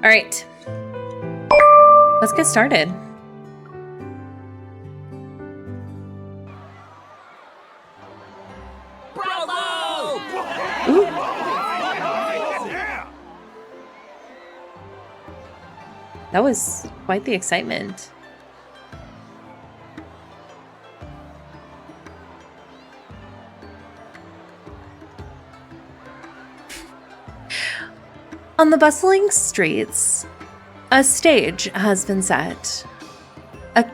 All right. Let's get started. Bravo! Ooh. That was quite the excitement. On the bustling streets, a stage has been set. Let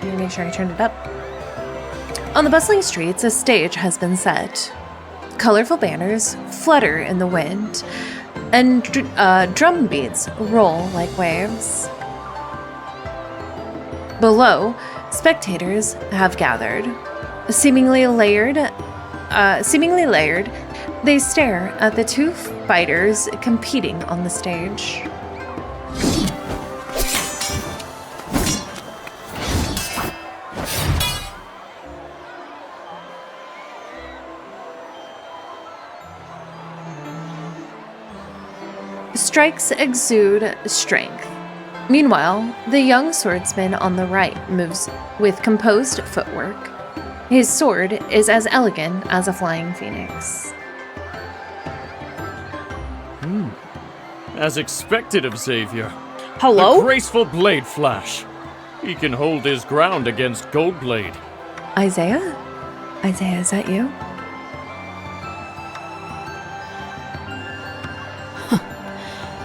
me make sure I turned it up. On the bustling streets, a stage has been set. Colorful banners flutter in the wind, and drum beats roll like waves. Below, spectators have gathered. Seemingly layered, they stare at the two fighters competing on the stage. Strikes exude strength. Meanwhile, the young swordsman on the right moves with composed footwork. His sword is as elegant as a flying phoenix. As expected of Xavier. Hello? The graceful blade flash. He can hold his ground against Goldblade. Isaiah? Isaiah, is that you?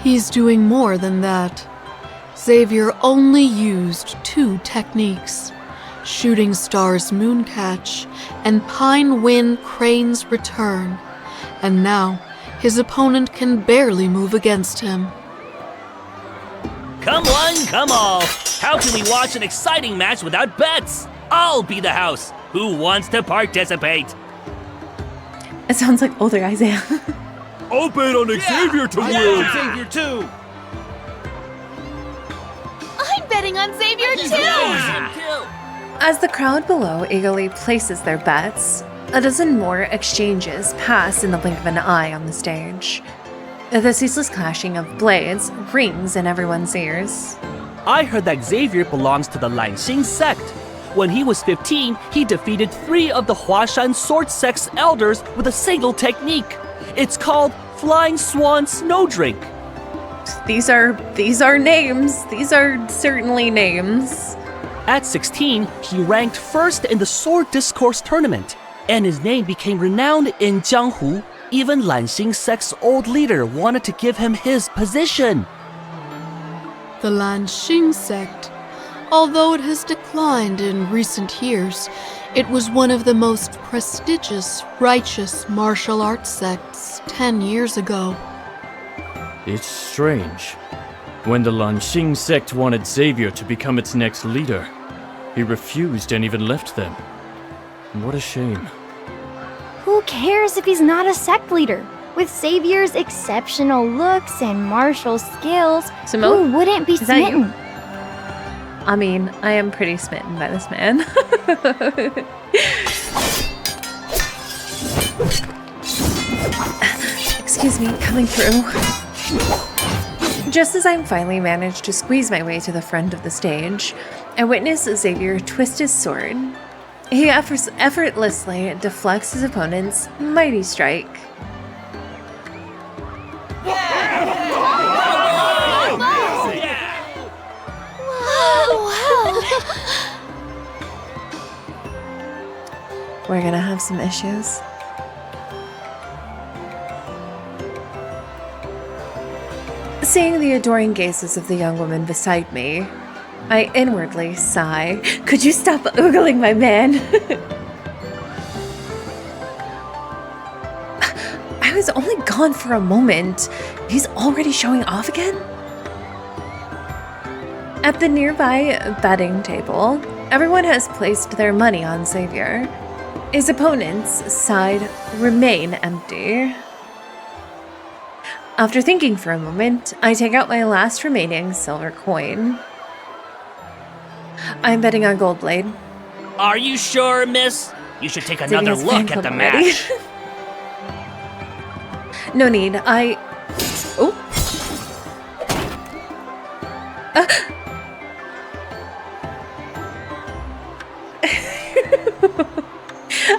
He's doing more than that. Xavier only used 2 techniques: Shooting Star's Mooncatch and Pine Wind Crane's Return. And now, his opponent can barely move against him. Come one, come all. How can we watch an exciting match without bets? I'll be the house. Who wants to participate? It sounds like older Isaiah. I'll bet on Xavier to win! Xavier too! I'm betting on Xavier too! As the crowd below eagerly places their bets, a dozen more exchanges pass in the blink of an eye on the stage. The ceaseless clashing of blades rings in everyone's ears. I heard that Xavier belongs to the Lanxing sect. When he was 15, he defeated 3 of the Huashan sword sect's elders with a single technique. It's called Flying Swan Snow Drink. These are names. These are certainly names. At 16, he ranked first in the Sword Discourse tournament, and his name became renowned in Jianghu. Even Lanxing sect's old leader wanted to give him his position. The Lanxing sect, although it has declined in recent years, it was one of the most prestigious, righteous martial arts sects 10 years ago. It's strange. When the Lanxing sect wanted Xavier to become its next leader, he refused and even left them. What a shame. Who cares if he's not a sect leader? With Xavier's exceptional looks and martial skills, Simone? who wouldn't be Is that you? smitten? I mean, I am pretty smitten by this man. Excuse me, coming through. Just as I finally managed to squeeze my way to the front of the stage, I witness Xavier twist his sword. He effortlessly deflects his opponent's mighty strike. We're gonna have some issues. Seeing the adoring gazes of the young woman beside me, I inwardly sigh. Could you stop oogling my man? I was only gone for a moment. He's already showing off again? At the nearby betting table, everyone has placed their money on Xavier. His opponent's side remain empty. After thinking for a moment, I take out my last remaining silver coin. I'm betting on Goldblade. Are you sure, miss? You should take Did he another has look fan at the club already? match. No need. Oh.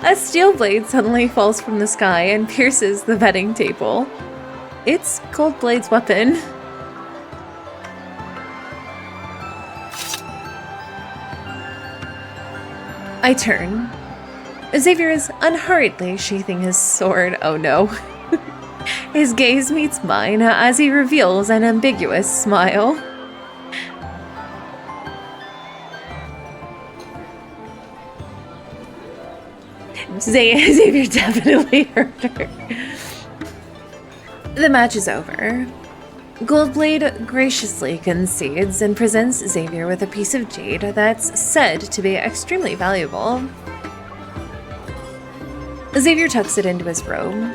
A steel blade suddenly falls from the sky and pierces the betting table. It's Goldblade's weapon. I turn. Xavier is unhurriedly sheathing his sword. Oh no. His gaze meets mine as he reveals an ambiguous smile. Xavier definitely hurt her. The match is over. Goldblade graciously concedes and presents Xavier with a piece of jade that's said to be extremely valuable. Xavier tucks it into his robe.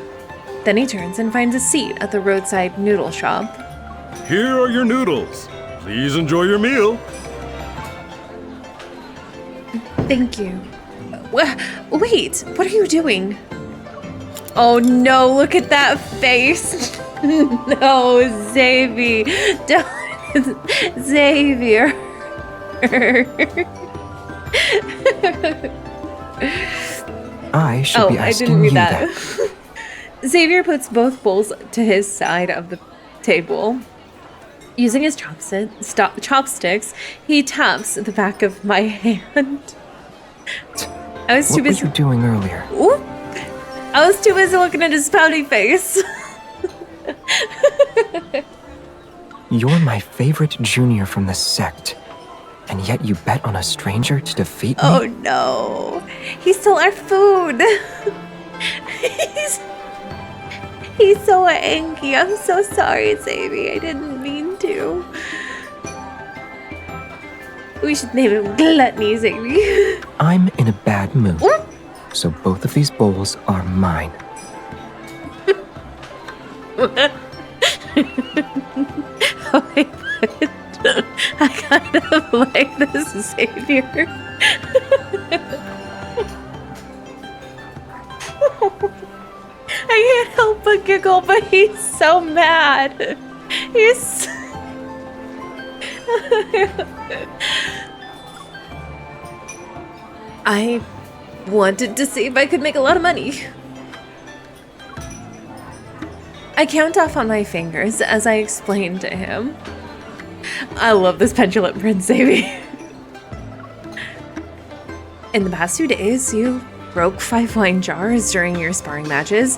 Then he turns and finds a seat at the roadside noodle shop. Here are your noodles. Please enjoy your meal. Thank you. Wait, what are you doing? Oh no, look at that face. No, Xavier. Don't. Xavier. I should be asking you that. Xavier puts both bowls to his side of the table. Using his chopsticks, he taps the back of my hand. I was too busy. What were you doing earlier? Ooh. I was too busy looking at his pouty face. You're my favorite junior from the sect, and yet you bet on a stranger to defeat me? Oh no. He stole our food. He's so angry. I'm so sorry, Xavier. I didn't mean to. We should name him Gluttony, Xavier. I'm in a bad mood, Ooh. so both of these bowls are mine. Wait, but I kind of like this Xavier. I can't help but giggle, but he's so mad. He's... I wanted to see if I could make a lot of money. I count off on my fingers as I explain to him. I love this pendulum print, Xavier. In the past 2 days, you broke 5 wine jars during your sparring matches,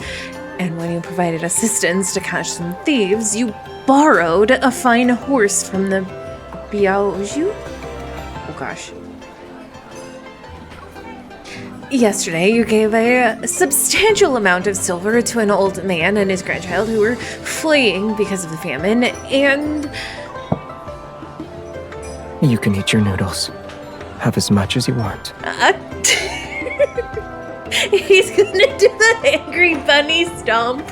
and when you provided assistance to catch some thieves, you borrowed a fine horse from the Biaoju? Oh gosh. Yesterday, you gave a substantial amount of silver to an old man and his grandchild who were fleeing because of the famine, and... You can eat your noodles. Have as much as you want. He's gonna do the angry bunny stomp.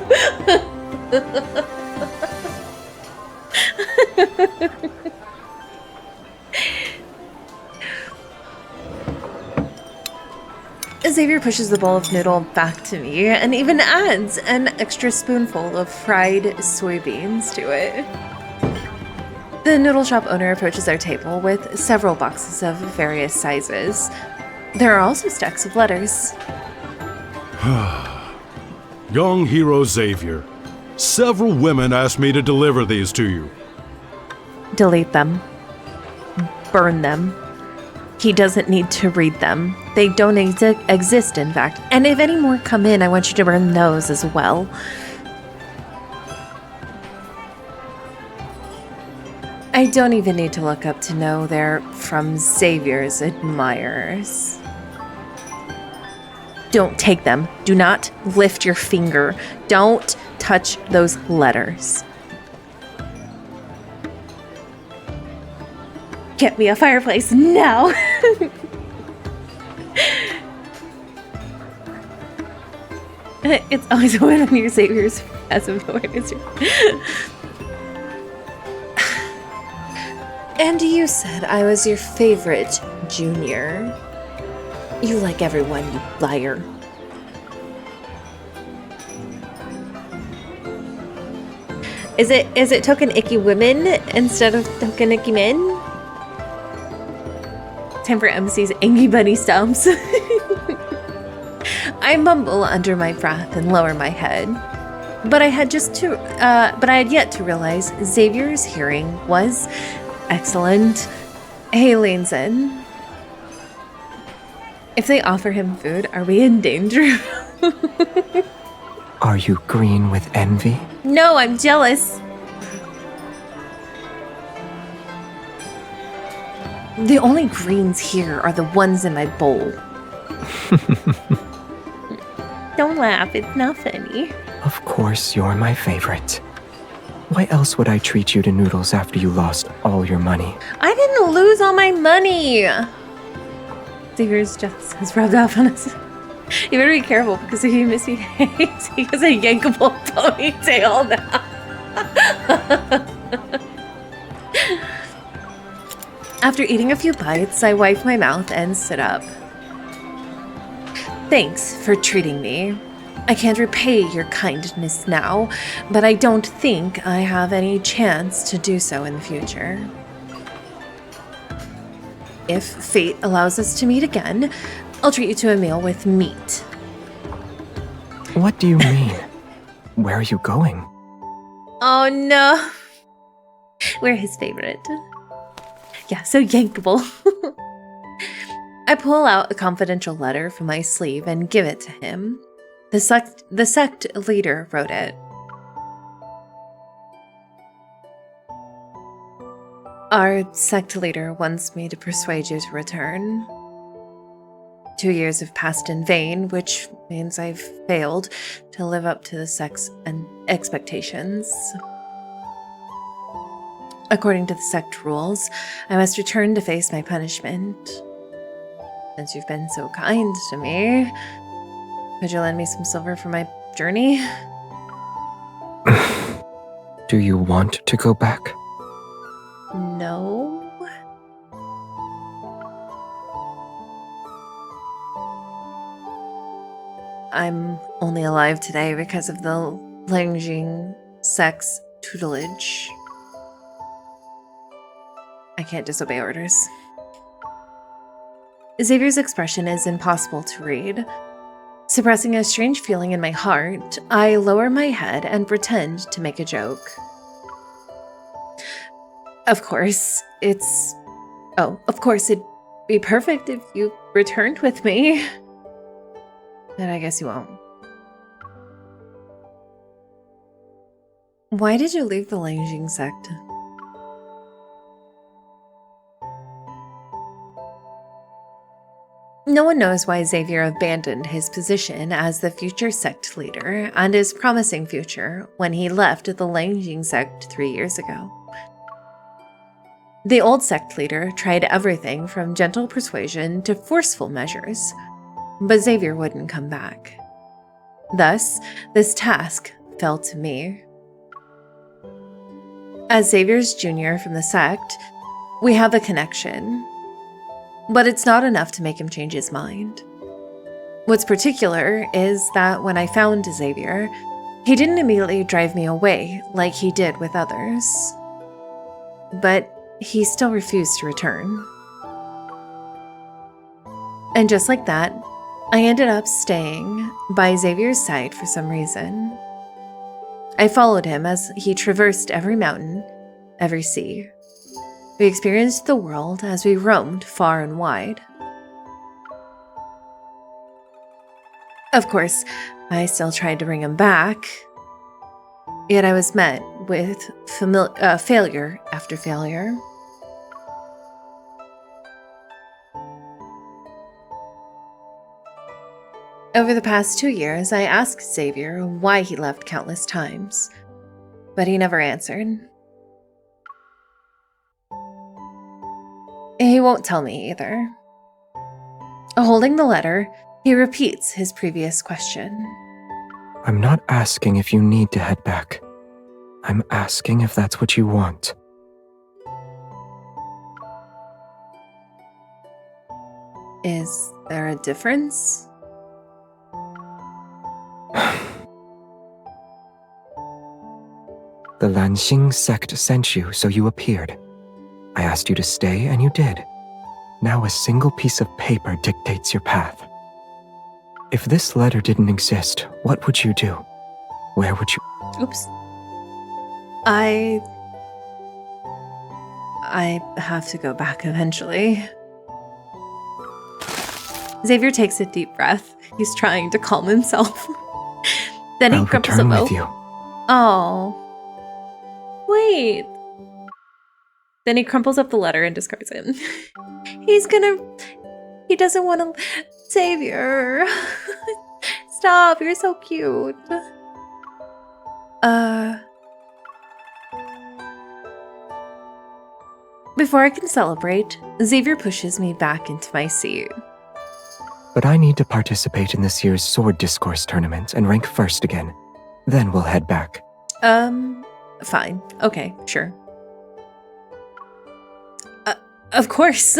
Xavier pushes the bowl of noodle back to me and even adds an extra spoonful of fried soybeans to it. The noodle shop owner approaches our table with several boxes of various sizes. There are also stacks of letters. Young hero Xavier, several women asked me to deliver these to you. Delete them. Burn them. He doesn't need to read them. They don't exist, in fact. And if any more come in, I want you to burn those as well. I don't even need to look up to know they're from Xavier's admirers. Don't take them. Do not lift your finger. Don't touch those letters. Get me a fireplace now. It's always a win when your Xavier's passive awareness. And you said I was your favorite junior. You like everyone, you liar. Is it token icky women instead of token icky men? Time for MC's Angie Bunny stumps. I mumble under my breath and lower my head. But I had yet to realize Xavier's hearing was excellent. He leans in. If they offer him food, are we in danger? Are you green with envy? No, I'm jealous. The only greens here are the ones in my bowl. Don't laugh, it's not funny. Of course, you're my favorite. Why else would I treat you to noodles after you lost all your money? I didn't lose all my money. Xavier's just has rubbed off on us. You better be careful because if you miss me, he has a yankable ponytail now. After eating a few bites, I wipe my mouth and sit up. Thanks for treating me. I can't repay your kindness now, but I don't think I have any chance to do so in the future. If fate allows us to meet again, I'll treat you to a meal with meat. What do you mean? Where are you going? Oh no. We're his favorite. Yeah, so yankable. I pull out a confidential letter from my sleeve and give it to him. The sect leader wrote it. Our sect leader wants me to persuade you to return. 2 years have passed in vain, which means I've failed to live up to the sect's expectations. According to the sect rules, I must return to face my punishment. Since you've been so kind to me, could you lend me some silver for my journey? Do you want to go back? No. I'm only alive today because of the Langjing sect's tutelage. I can't disobey orders. Xavier's expression is impossible to read. Suppressing a strange feeling in my heart, I lower my head and pretend to make a joke. Of course, it'd be perfect if you returned with me. But I guess you won't. Why did you leave the Langjing sect? No one knows why Xavier abandoned his position as the future sect leader and his promising future when he left the Langjing sect 3 years ago. The old sect leader tried everything from gentle persuasion to forceful measures, but Xavier wouldn't come back. Thus, this task fell to me. As Xavier's junior from the sect, we have a connection. But it's not enough to make him change his mind. What's particular is that when I found Xavier, he didn't immediately drive me away like he did with others. But he still refused to return. And just like that, I ended up staying by Xavier's side for some reason. I followed him as he traversed every mountain, every sea. We experienced the world as we roamed far and wide. Of course, I still tried to bring him back, yet I was met with failure after failure. Over the past 2 years, I asked Xavier why he left countless times, but he never answered. He won't tell me either. Holding the letter, he repeats his previous question. I'm not asking if you need to head back. I'm asking if that's what you want. Is there a difference? The Lanxing sect sent you, so you appeared. I asked you to stay, and you did. Now a single piece of paper dictates your path. If this letter didn't exist, what would you do? Where would you... Oops. I have to go back eventually. Xavier takes a deep breath. He's trying to calm himself. Then he I'll crumples return up. with you. Oh. Wait. Then he crumples up the letter and discards it. He doesn't want to... Xavier. Stop, you're so cute. Before I can celebrate, Xavier pushes me back into my seat. But I need to participate in this year's sword discourse tournament and rank first again. Then we'll head back. Fine. Okay, sure. Of course.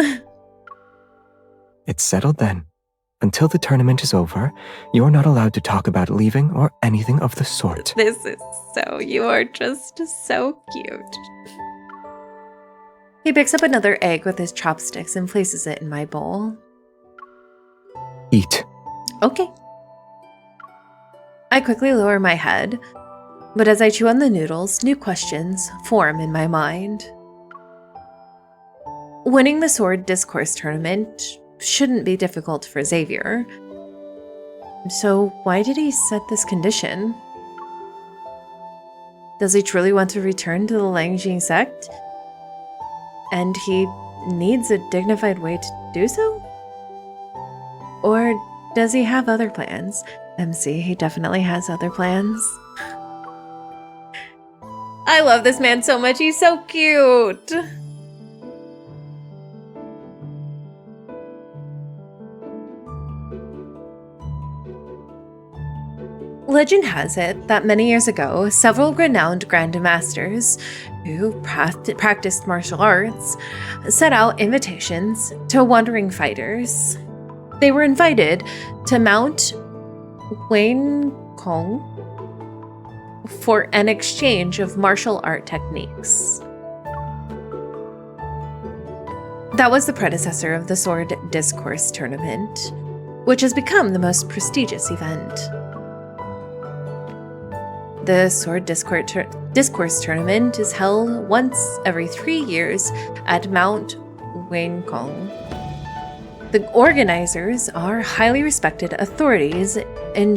It's settled then. Until the tournament is over, you're not allowed to talk about leaving or anything of the sort. You are just so cute. He picks up another egg with his chopsticks and places it in my bowl. Eat. Okay. I quickly lower my head, but as I chew on the noodles, new questions form in my mind. Winning the sword discourse tournament shouldn't be difficult for Xavier. So why did he set this condition? Does he truly want to return to the Lanxing sect? And he needs a dignified way to do so? Or does he have other plans? MC, he definitely has other plans. I love this man so much, he's so cute! Legend has it that many years ago, several renowned grandmasters who practiced martial arts set out invitations to wandering fighters. They were invited to Mount Weinkong for an exchange of martial art techniques. That was the predecessor of the Sword Discourse Tournament, which has become the most prestigious event. The Sword Discourse Tournament is held once every 3 years at Mount Weinkong. The organizers are highly respected authorities in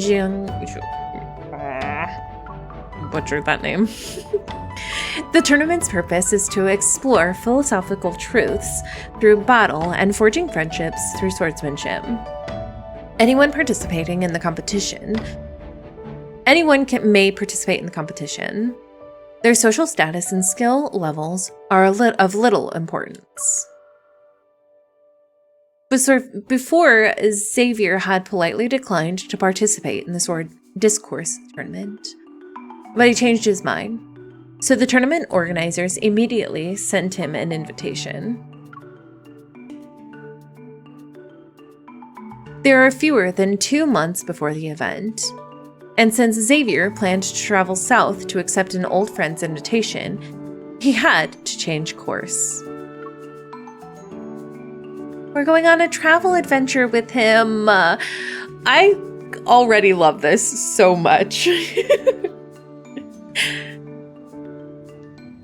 butchered that name. The tournament's purpose is to explore philosophical truths through battle and forging friendships through swordsmanship. Anyone may participate in the competition. Their social status and skill levels are of little importance. Before, Xavier had politely declined to participate in the Sword Discourse Tournament, but he changed his mind, so the tournament organizers immediately sent him an invitation. There are fewer than 2 months before the event, and since Xavier planned to travel south to accept an old friend's invitation, he had to change course. We're going on a travel adventure with him. I already love this so much.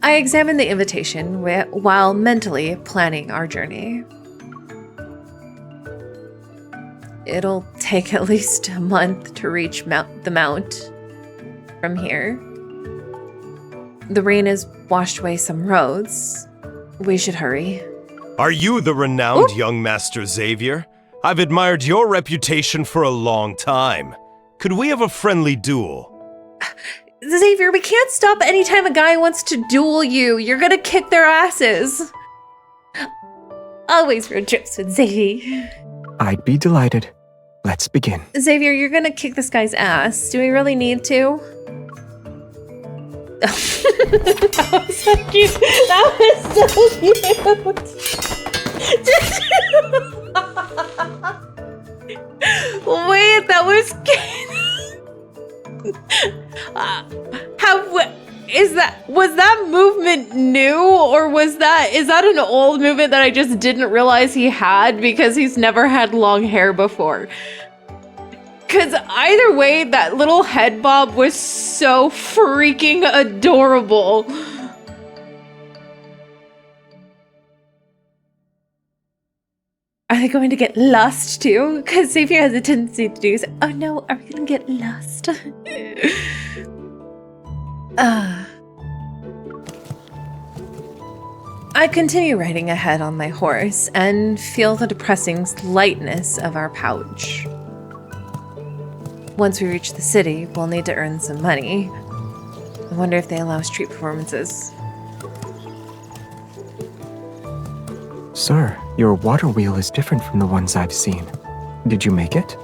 I examined the invitation while mentally planning our journey. It'll take at least a month to reach the mount from here. The rain has washed away some roads. We should hurry. Are you the renowned young Master Xavier? I've admired your reputation for a long time. Could we have a friendly duel? Xavier, we can't stop anytime a guy wants to duel you. You're gonna kick their asses. Always road trips with Xavier. I'd be delighted. Let's begin. Xavier, you're gonna kick this guy's ass. Do we really need to? That was so cute. That was so cute. Wait, that was cute. was that movement new, or is that an old movement that I just didn't realize he had because he's never had long hair before? Because either way, that little head bob was so freaking adorable. Are they going to get lost too? Because Xavier has a tendency to do so. Oh no, are we going to get lost? I continue riding ahead on my horse and feel the depressing lightness of our pouch. Once we reach the city, we'll need to earn some money. I wonder if they allow street performances. Sir, your water wheel is different from the ones I've seen. Did you make it?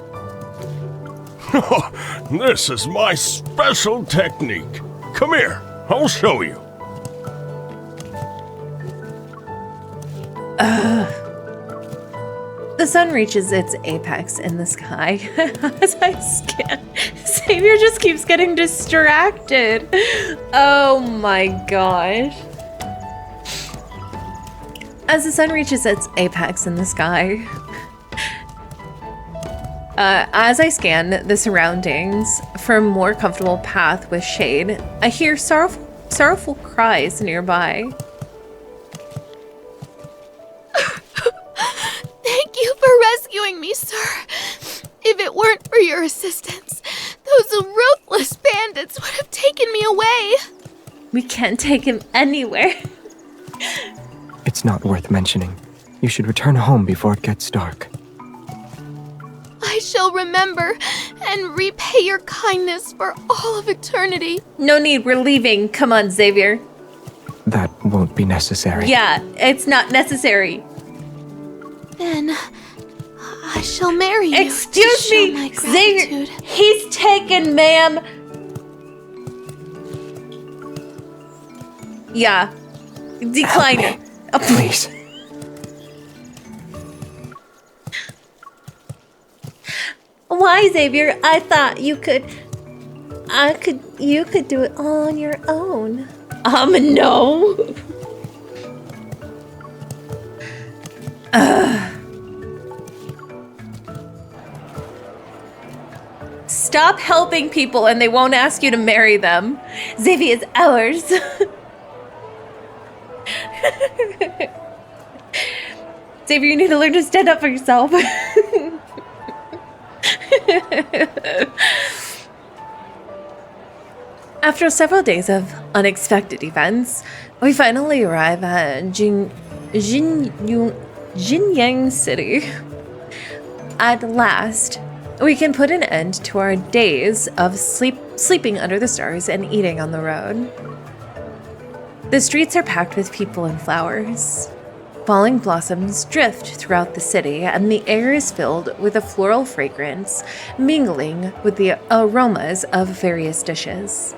This is my special technique. Come here, I'll show you. The sun reaches its apex in the sky as I scan. Xavier just keeps getting distracted. Oh my gosh. As the sun reaches its apex in the sky, as I scan the surroundings for a more comfortable path with shade, I hear sorrowful cries nearby. Thank you for rescuing me, sir. If it weren't for your assistance, those ruthless bandits would have taken me away. We can't take him anywhere. It's not worth mentioning. You should return home before it gets dark. I shall remember and repay your kindness for all of eternity. No need, we're leaving. Come on, Xavier. That won't be necessary. Yeah, it's not necessary. Then I shall marry you. Excuse to show me, my Xavier. gratitude. He's taken, ma'am. Yeah. Decline it. Help me, please. Why, Xavier? I thought you could do it all on your own. No. Stop helping people and they won't ask you to marry them. Xavier is ours. Xavier, you need to learn to stand up for yourself. After several days of unexpected events, we finally arrive at Jinyang City. At last, we can put an end to our days of sleeping under the stars and eating on the road. The streets are packed with people and flowers. Falling blossoms drift throughout the city, and the air is filled with a floral fragrance, mingling with the aromas of various dishes.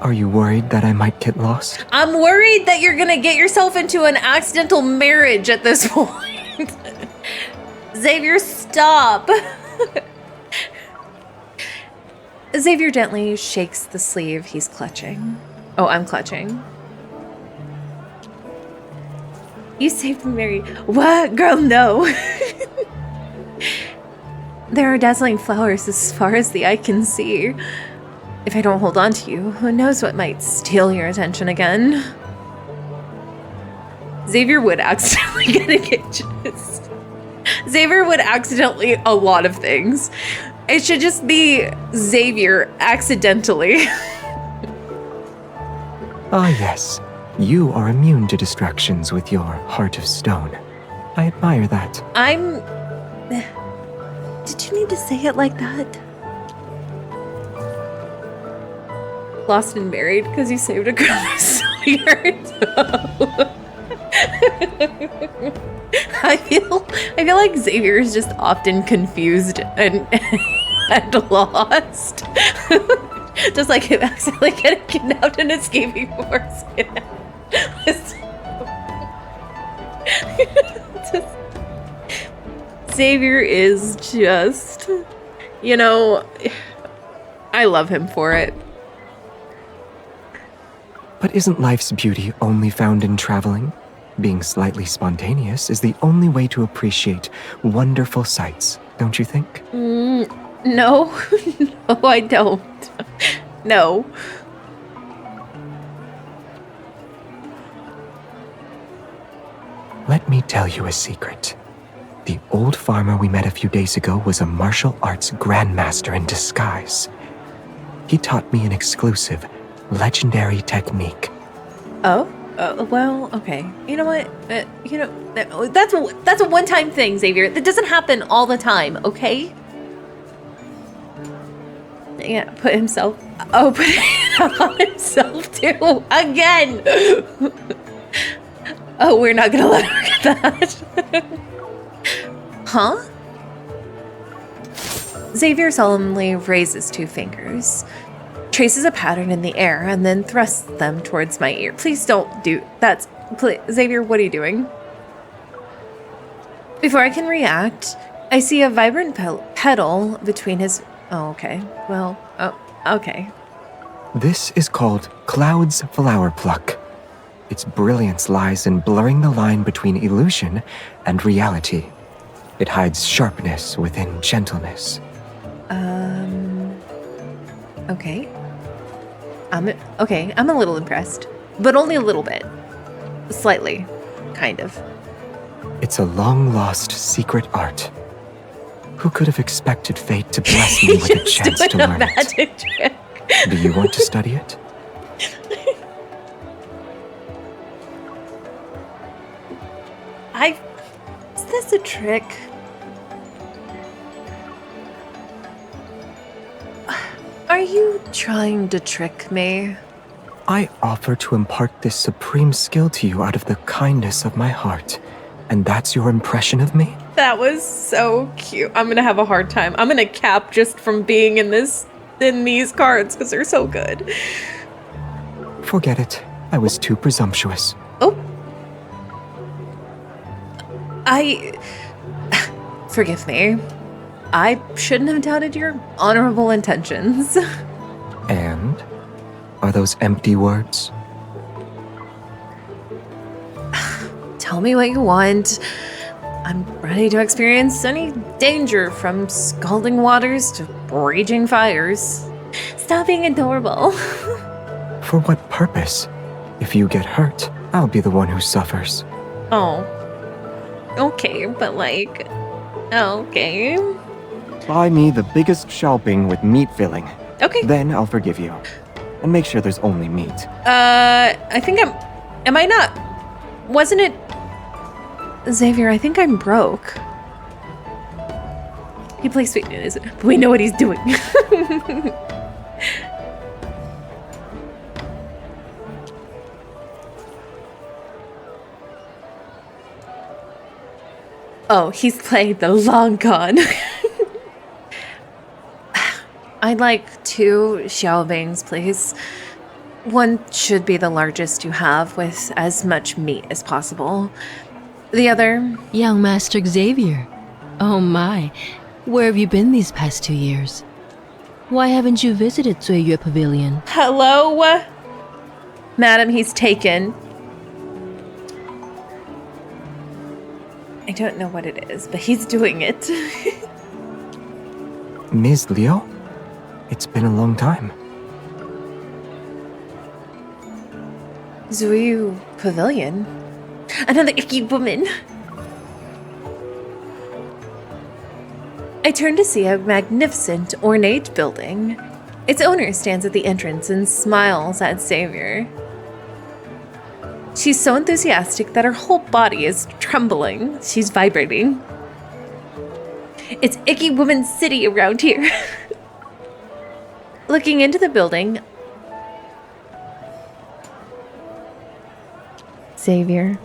Are you worried that I might get lost? I'm worried that you're gonna get yourself into an accidental marriage at this point. Xavier, stop! Xavier gently shakes the sleeve he's clutching. Oh, I'm clutching. You saved me, Mary. What? Girl, no. There are dazzling flowers as far as the eye can see. If I don't hold on to you, who knows what might steal your attention again. Xavier would accidentally get engaged. Xavier would accidentally a lot of things. It should just be Xavier accidentally. Ah, yes. You are immune to distractions with your heart of stone. I admire that. Did you need to say it like that? Lost and married because you saved a girl with sweetheart. I feel like Xavier is just often confused and lost. Just like him accidentally getting kidnapped and escaping before Xavier is just, I love him for it. But isn't life's beauty only found in traveling? Being slightly spontaneous is the only way to appreciate wonderful sights, don't you think? No. No, I don't. No. Let me tell you a secret. The old farmer we met a few days ago was a martial arts grandmaster in disguise. He taught me an exclusive, legendary technique. Oh? Well, okay. You know what? That's a one-time thing, Xavier. That doesn't happen all the time, okay? Yeah, put himself on himself too. Again! Oh, we're not gonna let her get that. Huh? Xavier solemnly raises 2 fingers, traces a pattern in the air, and then thrusts them towards my ear. Please don't do that. Xavier, what are you doing? Before I can react, I see a vibrant petal between his... Oh, okay. Well, oh, okay. This is called Cloud's Flower Pluck. Its brilliance lies in blurring the line between illusion and reality. It hides sharpness within gentleness. Okay. I'm a little impressed, but only a little bit. Slightly, kind of. It's a long-lost secret art. Who could have expected fate to bless me with a chance to learn magic it? Trick. Do you want to study it? Is this a trick? Are you trying to trick me? I offer to impart this supreme skill to you out of the kindness of my heart. And that's your impression of me? That was so cute. I'm gonna have a hard time. I'm gonna cap just from being in these cards because they're so good. Forget it. I was too presumptuous. Oh. Forgive me. I shouldn't have doubted your honorable intentions. And? Are those empty words? Tell me what you want. I'm ready to experience any danger from scalding waters to raging fires. Stop being adorable. For what purpose? If you get hurt, I'll be the one who suffers. Oh. Okay, but like... Okay. Buy me the biggest schelping with meat filling. Okay. Then I'll forgive you. And make sure there's only meat. I think am I not... Wasn't it... Xavier, I think I'm broke. He plays sweet news, but we know what he's doing. Oh, he's played the long con. I'd like 2 shelvings, please. One should be the largest you have, with as much meat as possible. The other... Young Master Xavier. Oh my, where have you been these past 2 years? Why haven't you visited Xavier Pavilion? Hello? Madam, he's taken. I don't know what it is, but he's doing it. Ms. Leo? It's been a long time. Zuyu Pavilion? Another icky woman. I turn to see a magnificent, ornate building. Its owner stands at the entrance and smiles at Xavier. She's so enthusiastic that her whole body is trembling. She's vibrating. It's Icky Woman City around here. Looking into the building, Xavier.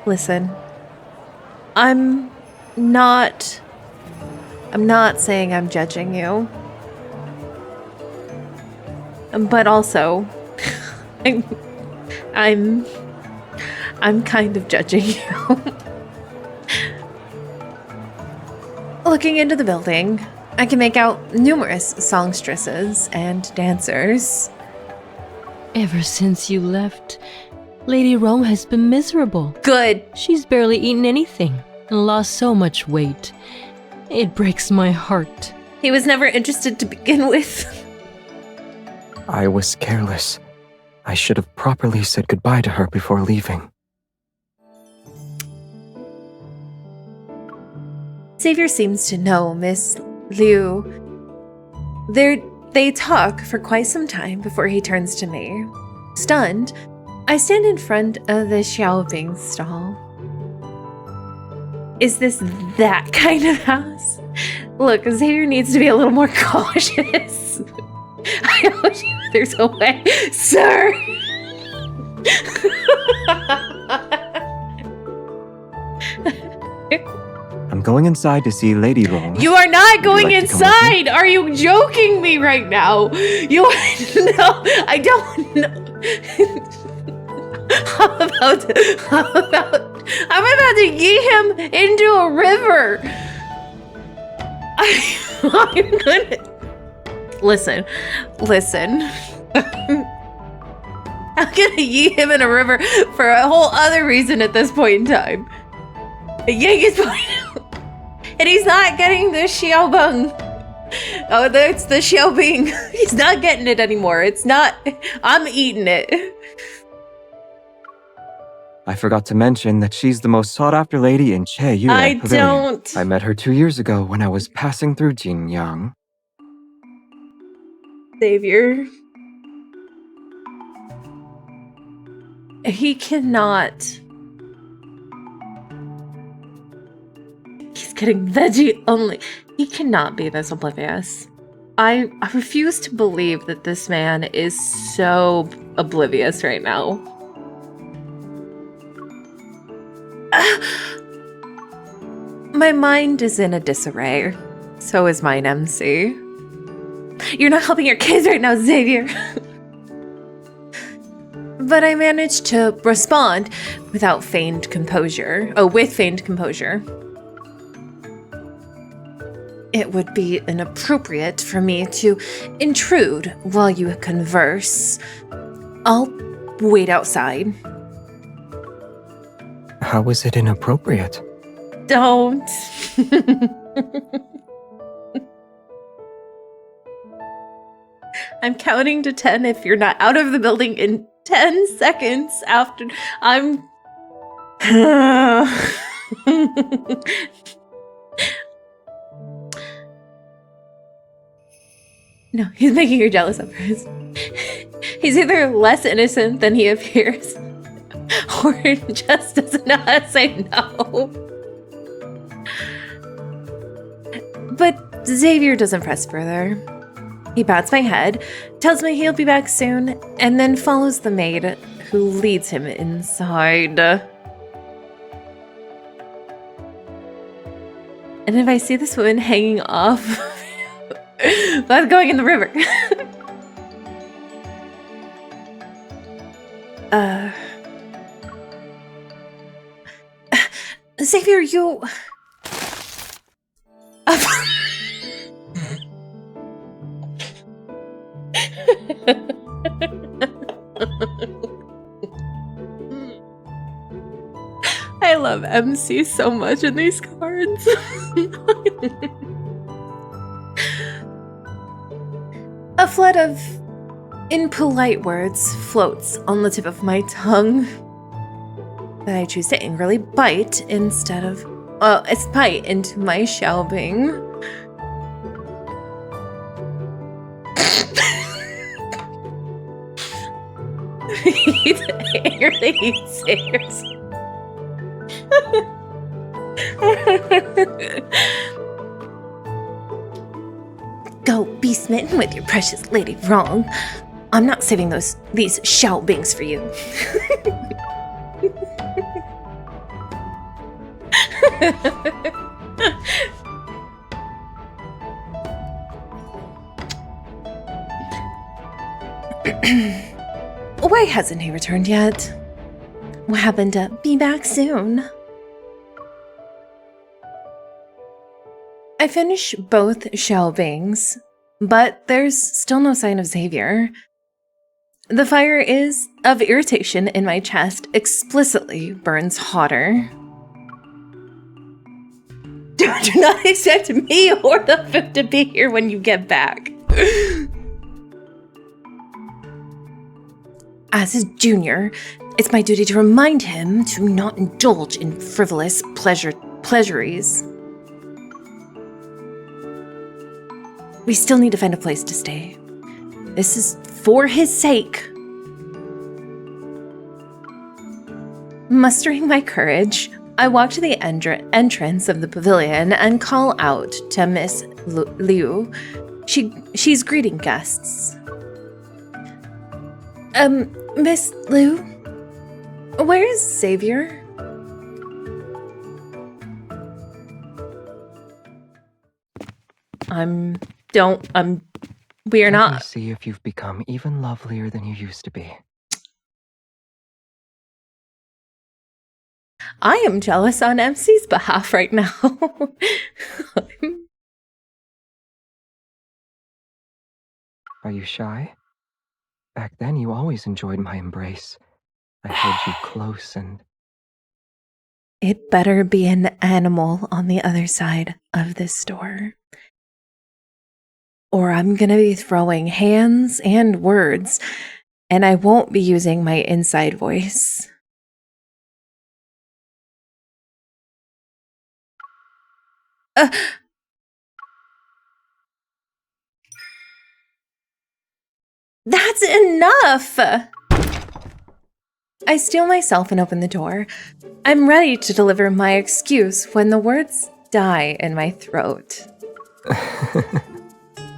Listen. I'm not saying I'm judging you. But also, I'm kind of judging you. Looking into the building, I can make out numerous songstresses and dancers. Ever since you left, Lady Rome has been miserable. Good. She's barely eaten anything and lost so much weight. It breaks my heart. He was never interested to begin with. I was careless. I should have properly said goodbye to her before leaving. Xavier seems to know Miss Liu. They talk for quite some time before he turns to me. Stunned, I stand in front of the Xiaobing stall. Is this that kind of house? Look, Xavier needs to be a little more cautious. I told you there's a way, sir. I'm going inside to see Lady Rome. You are not going like to come with me? inside. Are you joking me right now? You no, I don't know. I'm about to yeet him into a river. I'm gonna listen. I'm gonna yeet him in a river for a whole other reason at this point in time. Yank his point out. And he's not getting the Xiaobeng. Oh, that's the Xiaobing. He's not getting it anymore. It's not. I'm eating it. I forgot to mention that she's the most sought-after lady in Cheyu I Pavilion. don't. I met her 2 years ago when I was passing through Jinyang. Xavier. He cannot. He's getting veggie only. He cannot be this oblivious. I refuse to believe that this man is so oblivious right now. My mind is in a disarray. So is mine, MC. You're not helping your kids right now, Xavier. But I managed to respond without feigned composure. Oh, with feigned composure. It would be inappropriate for me to intrude while you converse. I'll wait outside. How is it inappropriate? Don't. I'm counting to 10 if you're not out of the building in 10 seconds after I'm... No, he's making her jealous of hers. He's either less innocent than he appears, or just doesn't know how to say no. But Xavier doesn't press further. He pats my head, tells me he'll be back soon, and then follows the maid who leads him inside. And if I see this woman hanging off, that's going in the river. Xavier, you... I love MC so much in these cards. A flood of impolite words floats on the tip of my tongue that I choose to angrily bite instead of, bite into my Xiaobing. He angrily eats Xavier's. Go be smitten with your precious lady wrong. I'm not saving these Xiaobings for you. Why hasn't he returned yet? What happened to be back soon? I I finish both shelvings, but there's still no sign of Xavier. The fire of irritation in my chest explicitly burns hotter. Do not expect me or the food to be here when you get back. As his junior, it's my duty to remind him to not indulge in frivolous pleasuries. We still need to find a place to stay. This is for his sake. Mustering my courage, I walk to the entrance of the pavilion and call out to Miss Liu. She's greeting guests. Miss Liu? Where is Xavier? We're Let me not. see if you've become even lovelier than you used to be. I am jealous on MC's behalf right now. Are you shy? Back then, you always enjoyed my embrace. I held you close and... It better be an animal on the other side of this door. Or I'm gonna be throwing hands and words, and I won't be using my inside voice. That's enough! I steel myself and open the door. I'm ready to deliver my excuse when the words die in my throat.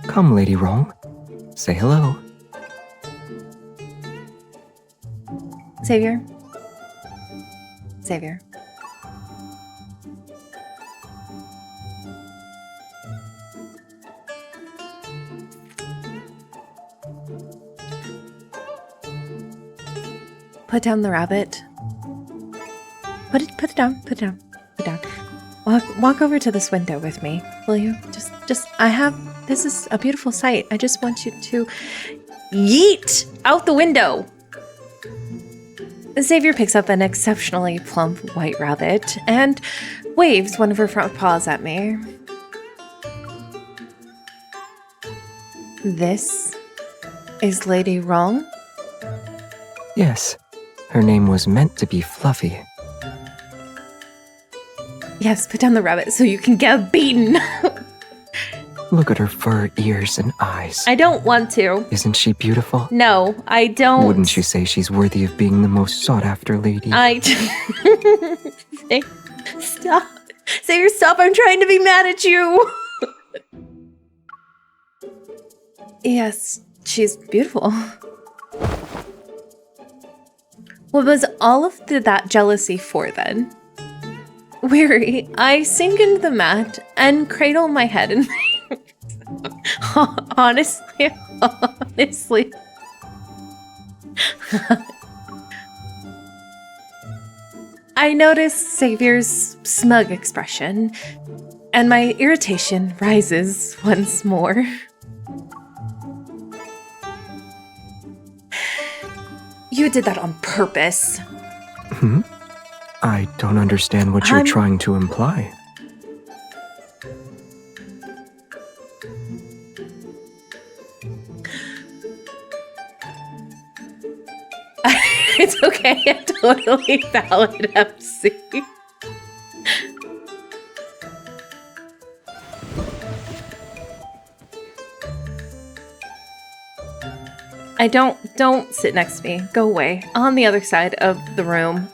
Come, Lady Rong. Say hello. Xavier? Xavier. Put down the rabbit. Put it down. Walk over to this window with me, will you? This is a beautiful sight. I just want you to yeet out the window. Xavier picks up an exceptionally plump white rabbit and waves one of her front paws at me. This is Lady Rong? Yes, her name was meant to be Fluffy. Yes, put down the rabbit so you can get beaten. Look at her fur, ears, and eyes. I don't want to. Isn't she beautiful? No, I don't. Wouldn't you say she's worthy of being the most sought-after lady? Stop. Xavier, stop. I'm trying to be mad at you. Yes, she's beautiful. What was all of that jealousy for then? Weary, I sink into the mat and cradle my head in my... Honestly. I notice Xavier's smug expression, and my irritation rises once more. You did that on purpose. I don't understand what you're trying to imply. It's okay, I'm totally valid, MC. Don't sit next to me. Go away. On the other side of the room.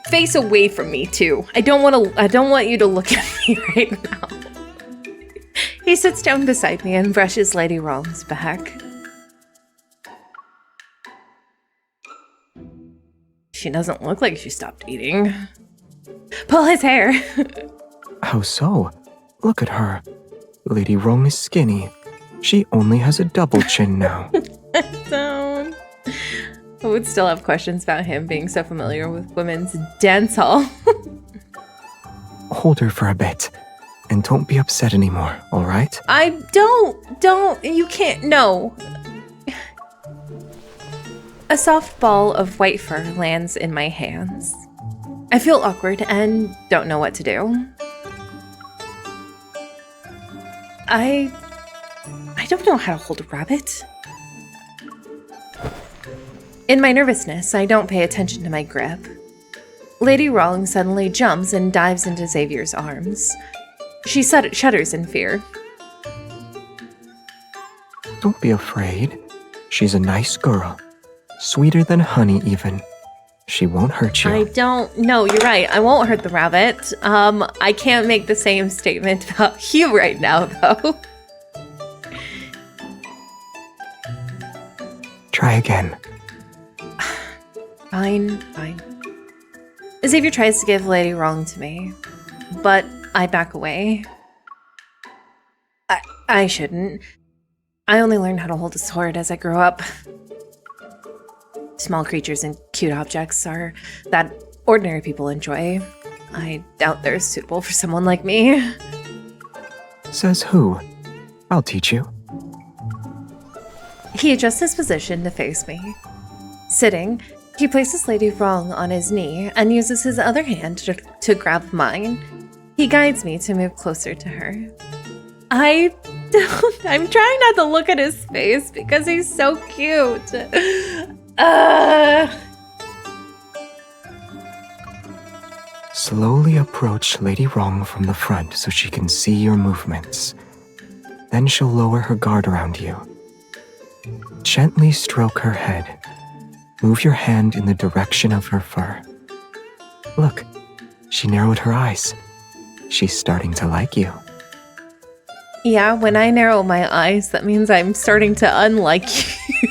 Face away from me too. I don't want you to look at me right now. He sits down beside me and brushes Lady Rong's back. She doesn't look like she stopped eating. Pull his hair. How so? Look at her. Lady Rong is skinny. She only has a double chin now. Don't. I would still have questions about him being so familiar with women's dance hall. hold her for a bit. And don't be upset anymore, alright? I don't, you can't, no. A soft ball of white fur lands in my hands. I feel awkward and don't know what to do. I don't know how to hold a rabbit. In my nervousness, I don't pay attention to my grip. Lady Wrong suddenly jumps and dives into Xavier's arms. She shudders in fear. Don't be afraid. She's a nice girl. Sweeter than honey, even. She won't hurt you. I don't know, you're right. I won't hurt the rabbit. I can't make the same statement about you right now, though. Try again. Fine. Xavier tries to give Lady Wrong to me, but I back away. I shouldn't. I only learned how to hold a sword as I grew up. Small creatures and cute objects are that ordinary people enjoy. I doubt they're suitable for someone like me. Says who? I'll teach you. He adjusts his position to face me. Sitting, he places Lady Wrong on his knee and uses his other hand to grab mine. He guides me to move closer to her. I'm trying not to look at his face because he's so cute. Slowly approach Lady Wrong from the front so she can see your movements. Then she'll lower her guard around you. Gently stroke her head. Move your hand in the direction of her fur. Look, she narrowed her eyes. She's starting to like you. Yeah, when I narrow my eyes, that means I'm starting to unlike you.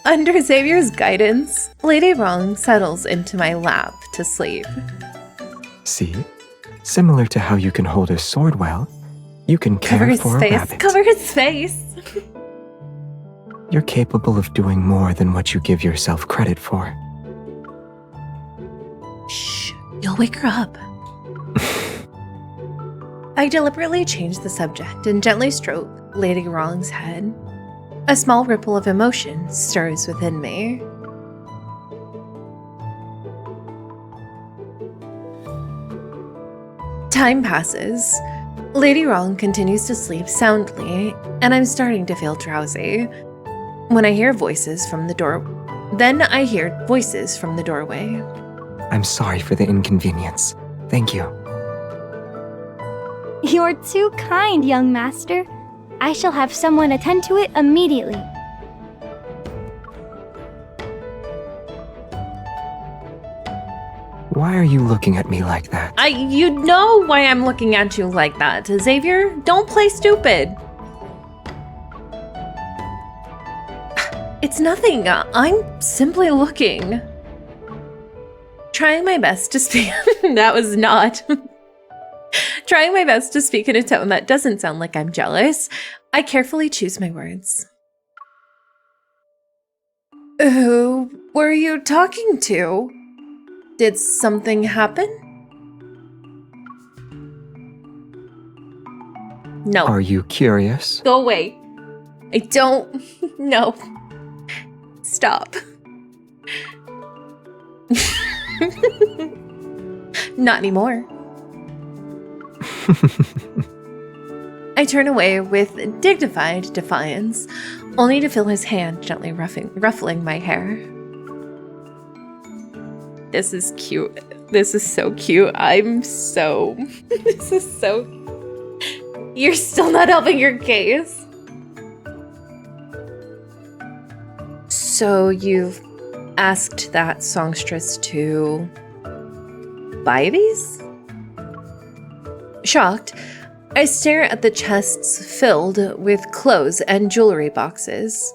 Under Xavier's guidance, Lady Wrong settles into my lap to sleep. See? Similar to how you can hold a sword well, you can care for a rabbit. Cover his face! You're capable of doing more than what you give yourself credit for. Shh, you'll wake her up. I deliberately change the subject and gently stroke Lady Wrong's head. A small ripple of emotion stirs within me. Time passes. Lady Wrong continues to sleep soundly, and I'm starting to feel drowsy. When I hear voices from the door, then I hear voices from the doorway. I'm sorry for the inconvenience. Thank you. You're too kind, young master. I shall have someone attend to it immediately. Why are you looking at me like that? You know why I'm looking at you like that. Xavier, don't play stupid. It's nothing. I'm simply looking. Trying my best to speak. That was not. Trying my best to speak in a tone that doesn't sound like I'm jealous, I carefully choose my words. Who were you talking to? Did something happen? No. Are you curious? Go away. I don't. No. Stop. Not anymore. I turn away with dignified defiance, only to feel his hand gently ruffling my hair. This is cute. This is so cute. This is so... You're still not helping your case. So you've asked that songstress to buy these? Shocked, I stare at the chests filled with clothes and jewelry boxes.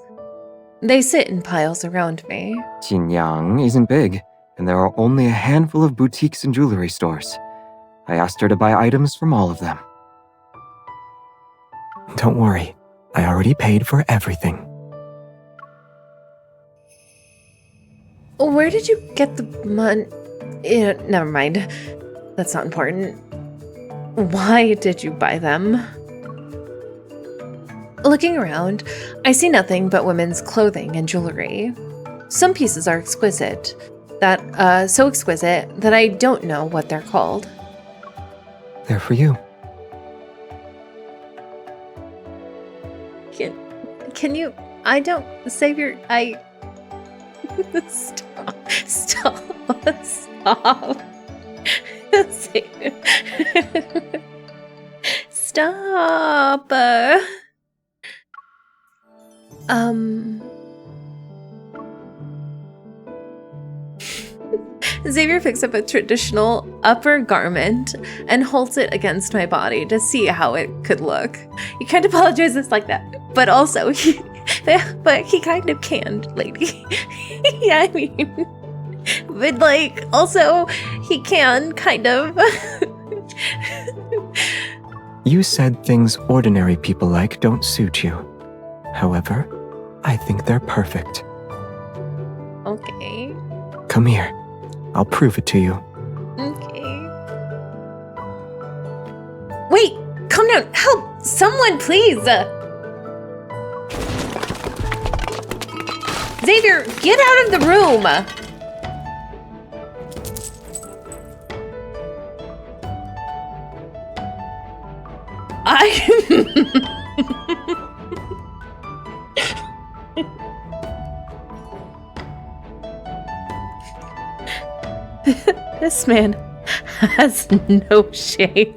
They sit in piles around me. Jinyang isn't big, and there are only a handful of boutiques and jewelry stores. I asked her to buy items from all of them. Don't worry, I already paid for everything. Where did you get the money? Never mind. That's not important. Why did you buy them? Looking around, I see nothing but women's clothing and jewelry. Some pieces are exquisite, so exquisite that I don't know what they're called. They're for you. Can you? I don't, Xavier. Stop. Stop. Xavier picks up a traditional upper garment and holds it against my body to see how it could look. He kind of apologizes like that, but also he kind of can, lady. Yeah, I mean, but like, also he can kind of. You said things ordinary people like don't suit you. However, I think they're perfect. Okay. Come here. I'll prove it to you. Okay. Wait! Calm down! Help! Someone, please! Xavier, get out of the room! This man has no shame.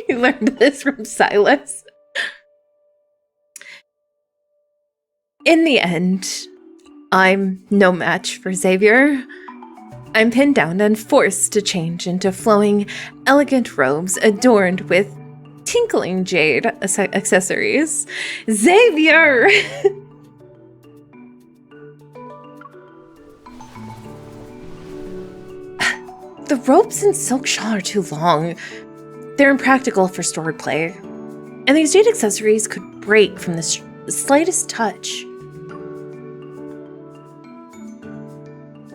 He learned this from Silas. In the end, I'm no match for Xavier. I'm pinned down and forced to change into flowing, elegant robes adorned with tinkling jade accessories. Xavier! The robes and silk shawl are too long. They're impractical for stored play. And these jade accessories could break from the slightest touch.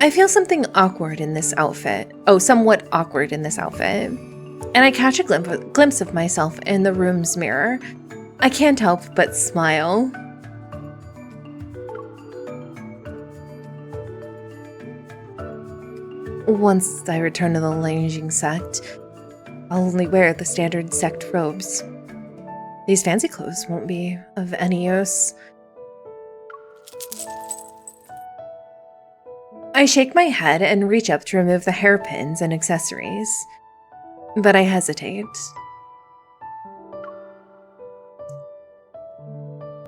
I feel something awkward in this outfit. Oh, somewhat awkward in this outfit. And I catch a glimpse of myself in the room's mirror. I can't help but smile. Once I return to the Langjing sect, I'll only wear the standard sect robes. These fancy clothes won't be of any use. I shake my head and reach up to remove the hairpins and accessories, but I hesitate.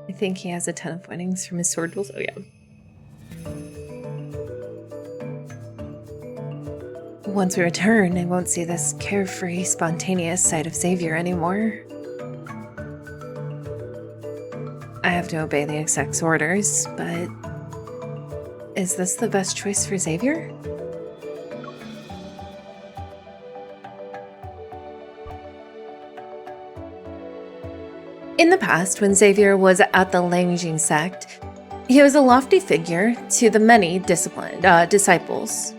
I think he has a ton of winnings from his sword duels. Oh yeah. Once we return, I won't see this carefree, spontaneous side of Xavier anymore. I have to obey the exec's orders, but is this the best choice for Xavier? In the past, when Xavier was at the Langjing sect, he was a lofty figure to the many disciples.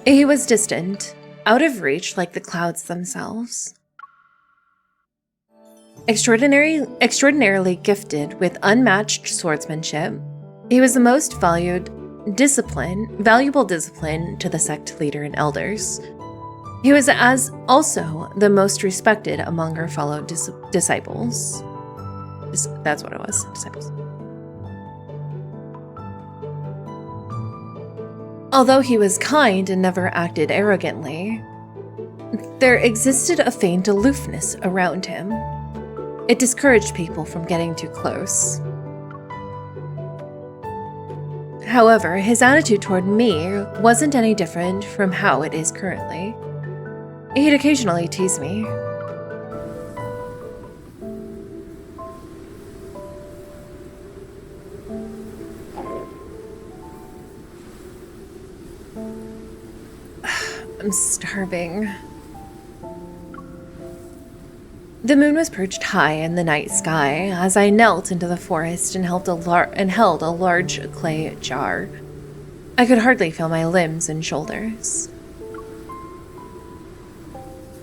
He was distant, out of reach like the clouds themselves. Extraordinarily gifted with unmatched swordsmanship, he was the most valuable discipline to the sect leader and elders. He was also the most respected among our fellow disciples. That's what it was, disciples. Although he was kind and never acted arrogantly, there existed a faint aloofness around him. It discouraged people from getting too close. However, his attitude toward me wasn't any different from how it is currently. He'd occasionally tease me. I'm starving. The moon was perched high in the night sky as I knelt into the forest and held a large clay jar. I could hardly feel my limbs and shoulders.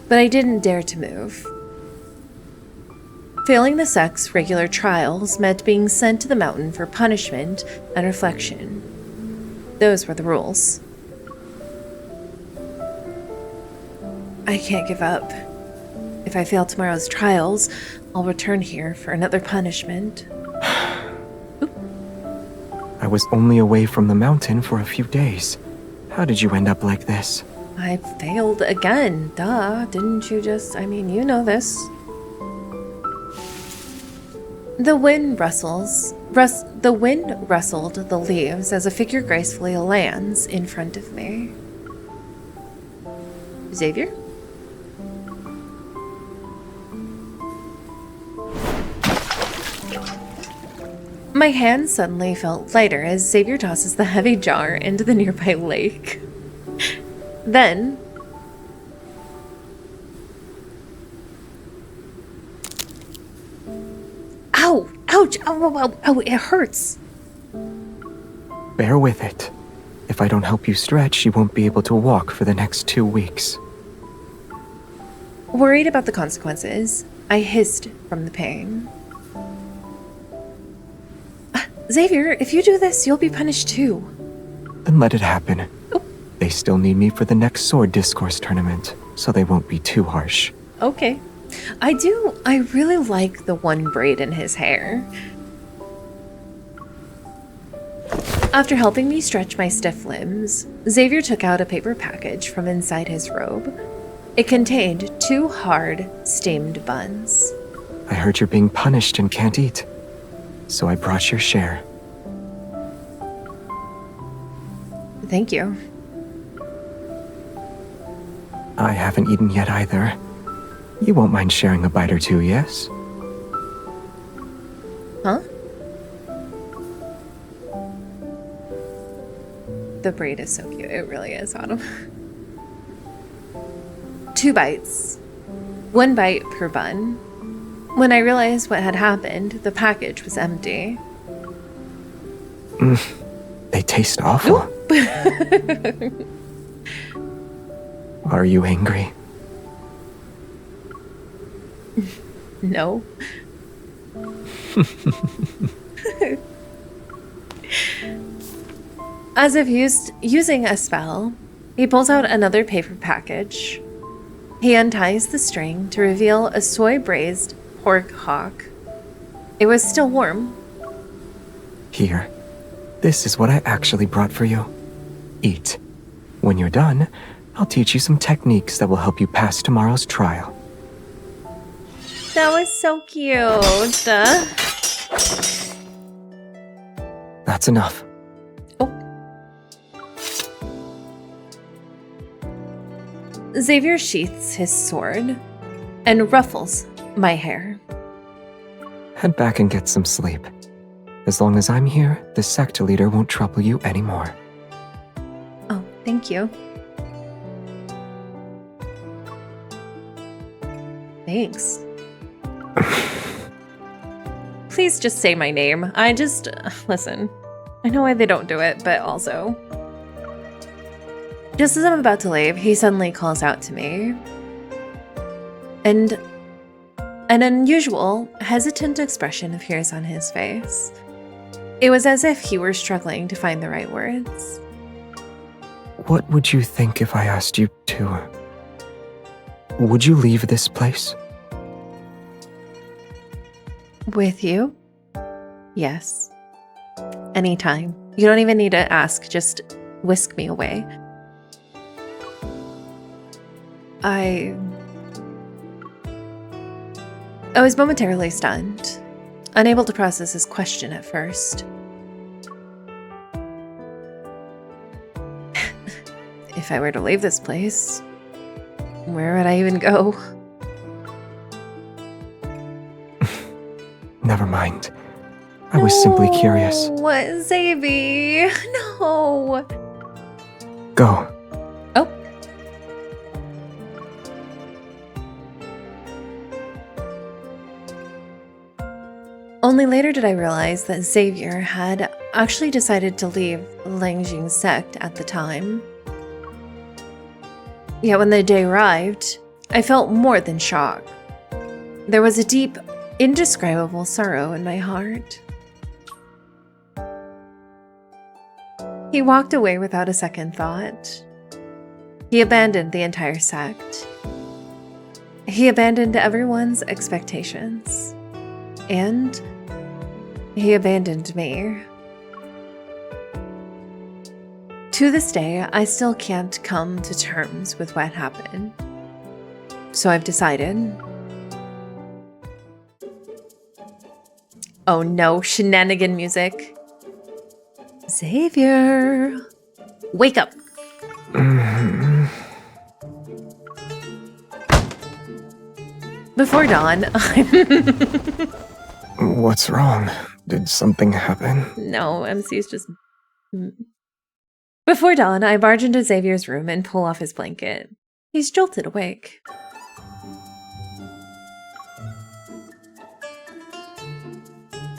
But I didn't dare to move. Failing the sect's regular trials meant being sent to the mountain for punishment and reflection. Those were the rules. I can't give up. If I fail tomorrow's trials, I'll return here for another punishment. I was only away from the mountain for a few days. How did you end up like this? I failed again. Duh, didn't you just... you know this. The wind rustled the leaves as a figure gracefully lands in front of me. Xavier? My hand suddenly felt lighter as Xavier tosses the heavy jar into the nearby lake. Then... Ow! Ouch! Ow, it hurts! Bear with it. If I don't help you stretch, you won't be able to walk for the next 2 weeks. Worried about the consequences, I hissed from the pain. Xavier, if you do this, you'll be punished too. Then let it happen. Oh. They still need me for the next sword discourse tournament, so they won't be too harsh. Okay. I really like the one braid in his hair. After helping me stretch my stiff limbs, Xavier took out a paper package from inside his robe. It contained 2 hard, steamed buns. I heard you're being punished and can't eat, so I brought your share. Thank you. I haven't eaten yet either. You won't mind sharing a bite or two, yes? Huh? The braid is so cute. It really is, Autumn. 2 bites. 1 bite per bun. When I realized what had happened, the package was empty. They taste awful. Are you angry? No. As if using a spell, he pulls out another paper package. He unties the string to reveal a soy-braised pork hock. It was still warm. Here. This is what I actually brought for you. Eat. When you're done, I'll teach you some techniques that will help you pass tomorrow's trial. That was so cute. That's enough. Oh. Xavier sheaths his sword and ruffles my hair. Head back and get some sleep. As long as I'm here, the sect leader won't trouble you anymore. Oh, thank you. Thanks. Please just say my name. Listen. I know why they don't do it, but also. Just as I'm about to leave, he suddenly calls out to me. And an unusual, hesitant expression appears on his face. It was as if he were struggling to find the right words. What would you think if I asked you to... Would you leave this place? With you? Yes. Anytime. You don't even need to ask, just whisk me away. I was momentarily stunned, unable to process his question at first. If I were to leave this place, where would I even go? Never mind. I was simply curious. What, Xavier? No. Go. Oh. Only later did I realize that Xavier had actually decided to leave Langjing's sect at the time. Yet when the day arrived, I felt more than shock. There was a deep, indescribable sorrow in my heart. He walked away without a second thought. He abandoned the entire sect. He abandoned everyone's expectations. And he abandoned me. To this day, I still can't come to terms with what happened. So I've decided... Oh no, shenanigan music. Xavier, wake up. Before dawn, What's wrong? Did something happen? No, MC's just... Before dawn, I barge into Xavier's room and pull off his blanket. He's jolted awake.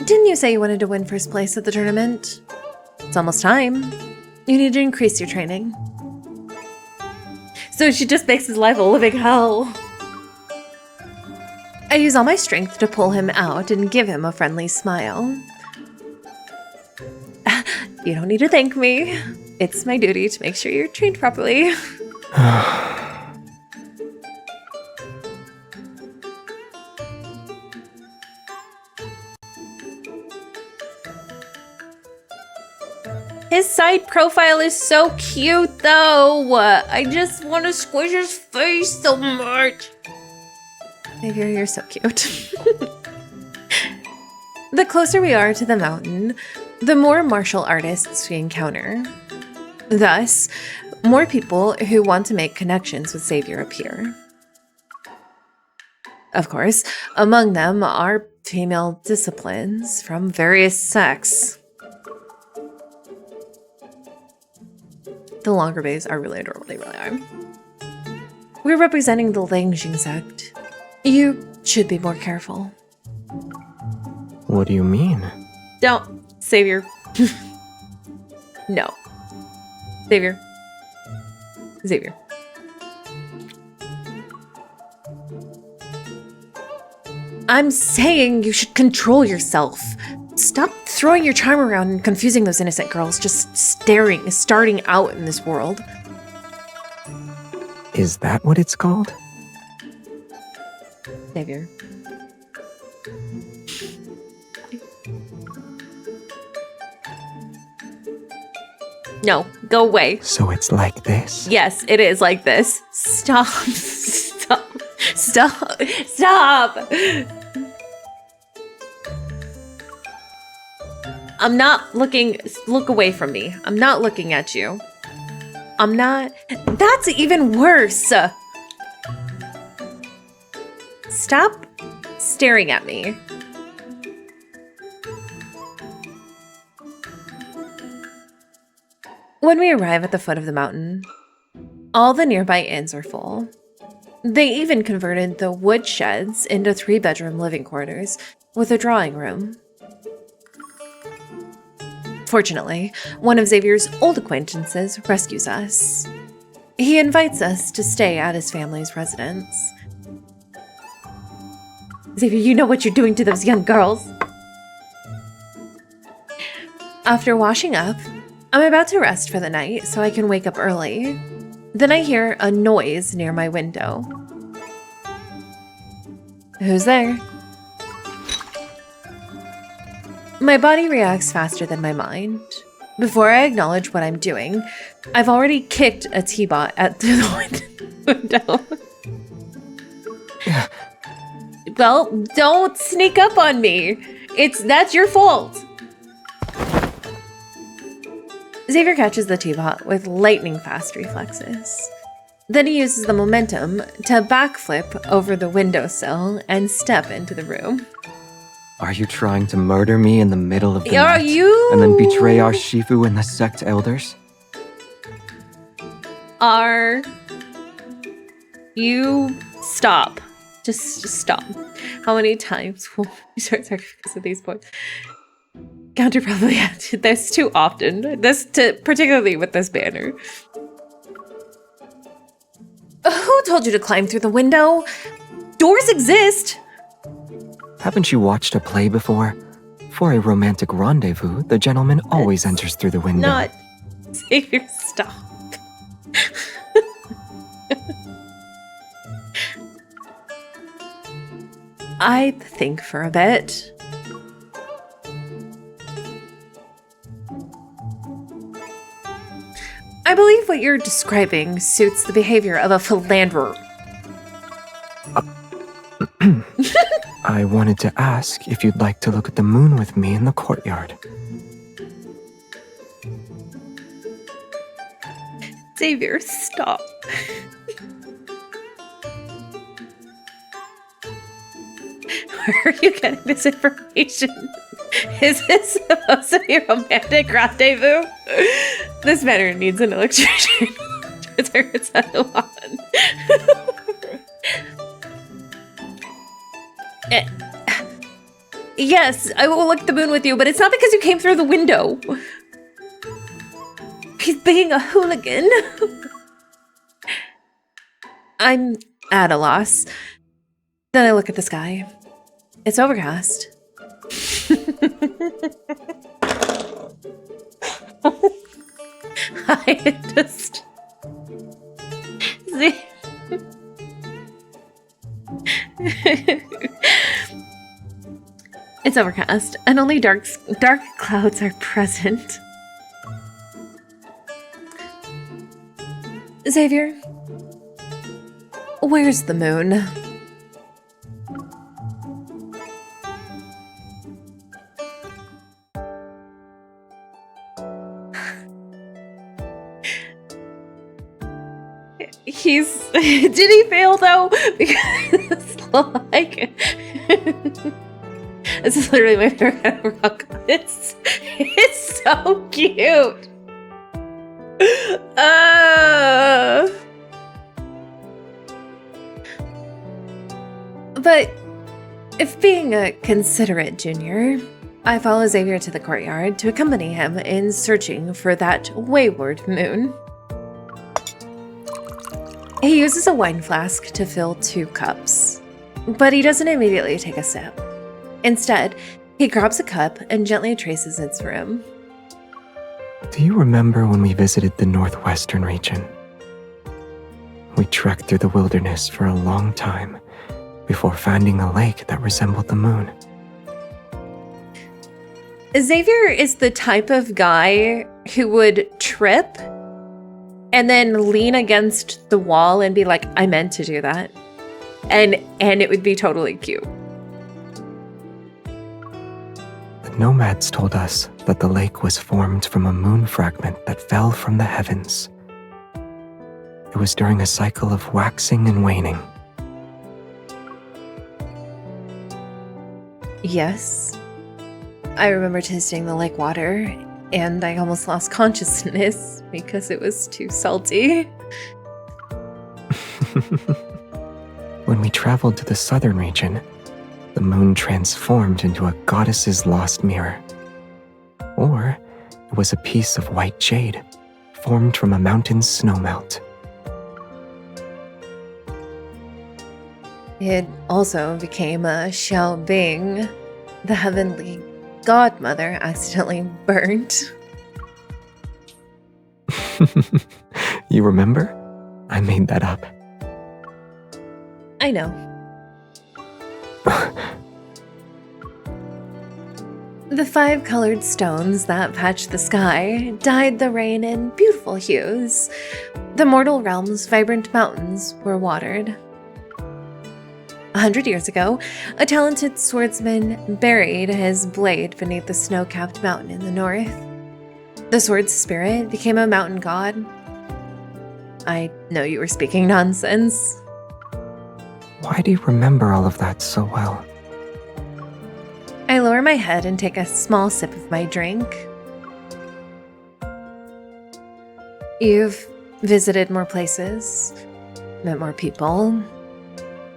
Didn't you say you wanted to win first place at the tournament? It's almost time. You need to increase your training. So she just makes his life a living hell. I use all my strength to pull him out and give him a friendly smile. You don't need to thank me. It's my duty to make sure you're trained properly. His side profile is so cute, though. I just want to squish his face so much. Xavier, you're so cute. The closer we are to the mountain, the more martial artists we encounter. Thus, more people who want to make connections with Xavier appear. Of course, among them are female disciplines from various sects. The longer bays are really adorable, they really are. We're representing the Langjing sect. You should be more careful. What do you mean? Don't, Xavier. No. Xavier. Xavier. I'm saying you should control yourself. Stop throwing your charm around and confusing those innocent girls just starting out in this world. Is that what it's called? Xavier. No, go away. So it's like this? Yes, it is like this. Stop. Stop. Stop. Stop. I'm not looking. Look away from me. I'm not looking at you. I'm not. That's even worse. Stop staring at me. When we arrive at the foot of the mountain, all the nearby inns are full. They even converted the wood sheds into 3-bedroom living quarters with a drawing room. Fortunately, one of Xavier's old acquaintances rescues us. He invites us to stay at his family's residence. Xavier, you know what you're doing to those young girls. After washing up, I'm about to rest for the night so I can wake up early. Then I hear a noise near my window. Who's there? My body reacts faster than my mind. Before I acknowledge what I'm doing, I've already kicked a T-bot at the window. Well, don't sneak up on me. That's your fault. Xavier catches the T-bot with lightning-fast reflexes. Then he uses the momentum to backflip over the windowsill and step into the room. Are you trying to murder me in the middle of the Are night? you? And then betray our Shifu and the sect elders? Are you... Stop. Just stop. How many times will we start sarcophagus at these points? Counter probably had this too often. Particularly with this banner. Who told you to climb through the window? Doors exist! Haven't you watched a play before? For a romantic rendezvous, the gentleman always enters through the window. Not Xavier, stop. I think for a bit. I believe what you're describing suits the behavior of a philanderer. I wanted to ask if you'd like to look at the moon with me in the courtyard. Xavier, stop. Where are you getting this information? Is this supposed to be a romantic rendezvous? This banner needs an electrician. Turn its head on. Yes, I will look at the moon with you, but it's not because you came through the window. He's being a hooligan. I'm at a loss. Then I look at the sky. It's overcast. I just... See? It's overcast, and only dark clouds are present. Xavier, where's the moon? Did he fail though? Because like this is literally my favorite kind of rock. It's so cute. But if being a considerate junior, I follow Xavier to the courtyard to accompany him in searching for that wayward moon. He uses a wine flask to fill 2 cups, but he doesn't immediately take a sip. Instead, he grabs a cup and gently traces its rim. Do you remember when we visited the northwestern region? We trekked through the wilderness for a long time before finding a lake that resembled the moon. Xavier is the type of guy who would trip and then lean against the wall and be like, I meant to do that. And it would be totally cute. The nomads told us that the lake was formed from a moon fragment that fell from the heavens. It was during a cycle of waxing and waning. Yes. I remember tasting the lake water, and I almost lost consciousness because it was too salty. When we traveled to the southern region, the moon transformed into a goddess's lost mirror. Or it was a piece of white jade formed from a mountain's snowmelt. It also became a Xiao Bing, the heavenly godmother, accidentally burnt. You remember? I made that up. I know. The 5 colored stones that patched the sky dyed the rain in beautiful hues. The mortal realm's vibrant mountains were watered. 100 years ago, a talented swordsman buried his blade beneath the snow-capped mountain in the north. The sword's spirit became a mountain god. I know you were speaking nonsense. Why do you remember all of that so well? I lower my head and take a small sip of my drink. You've visited more places, met more people.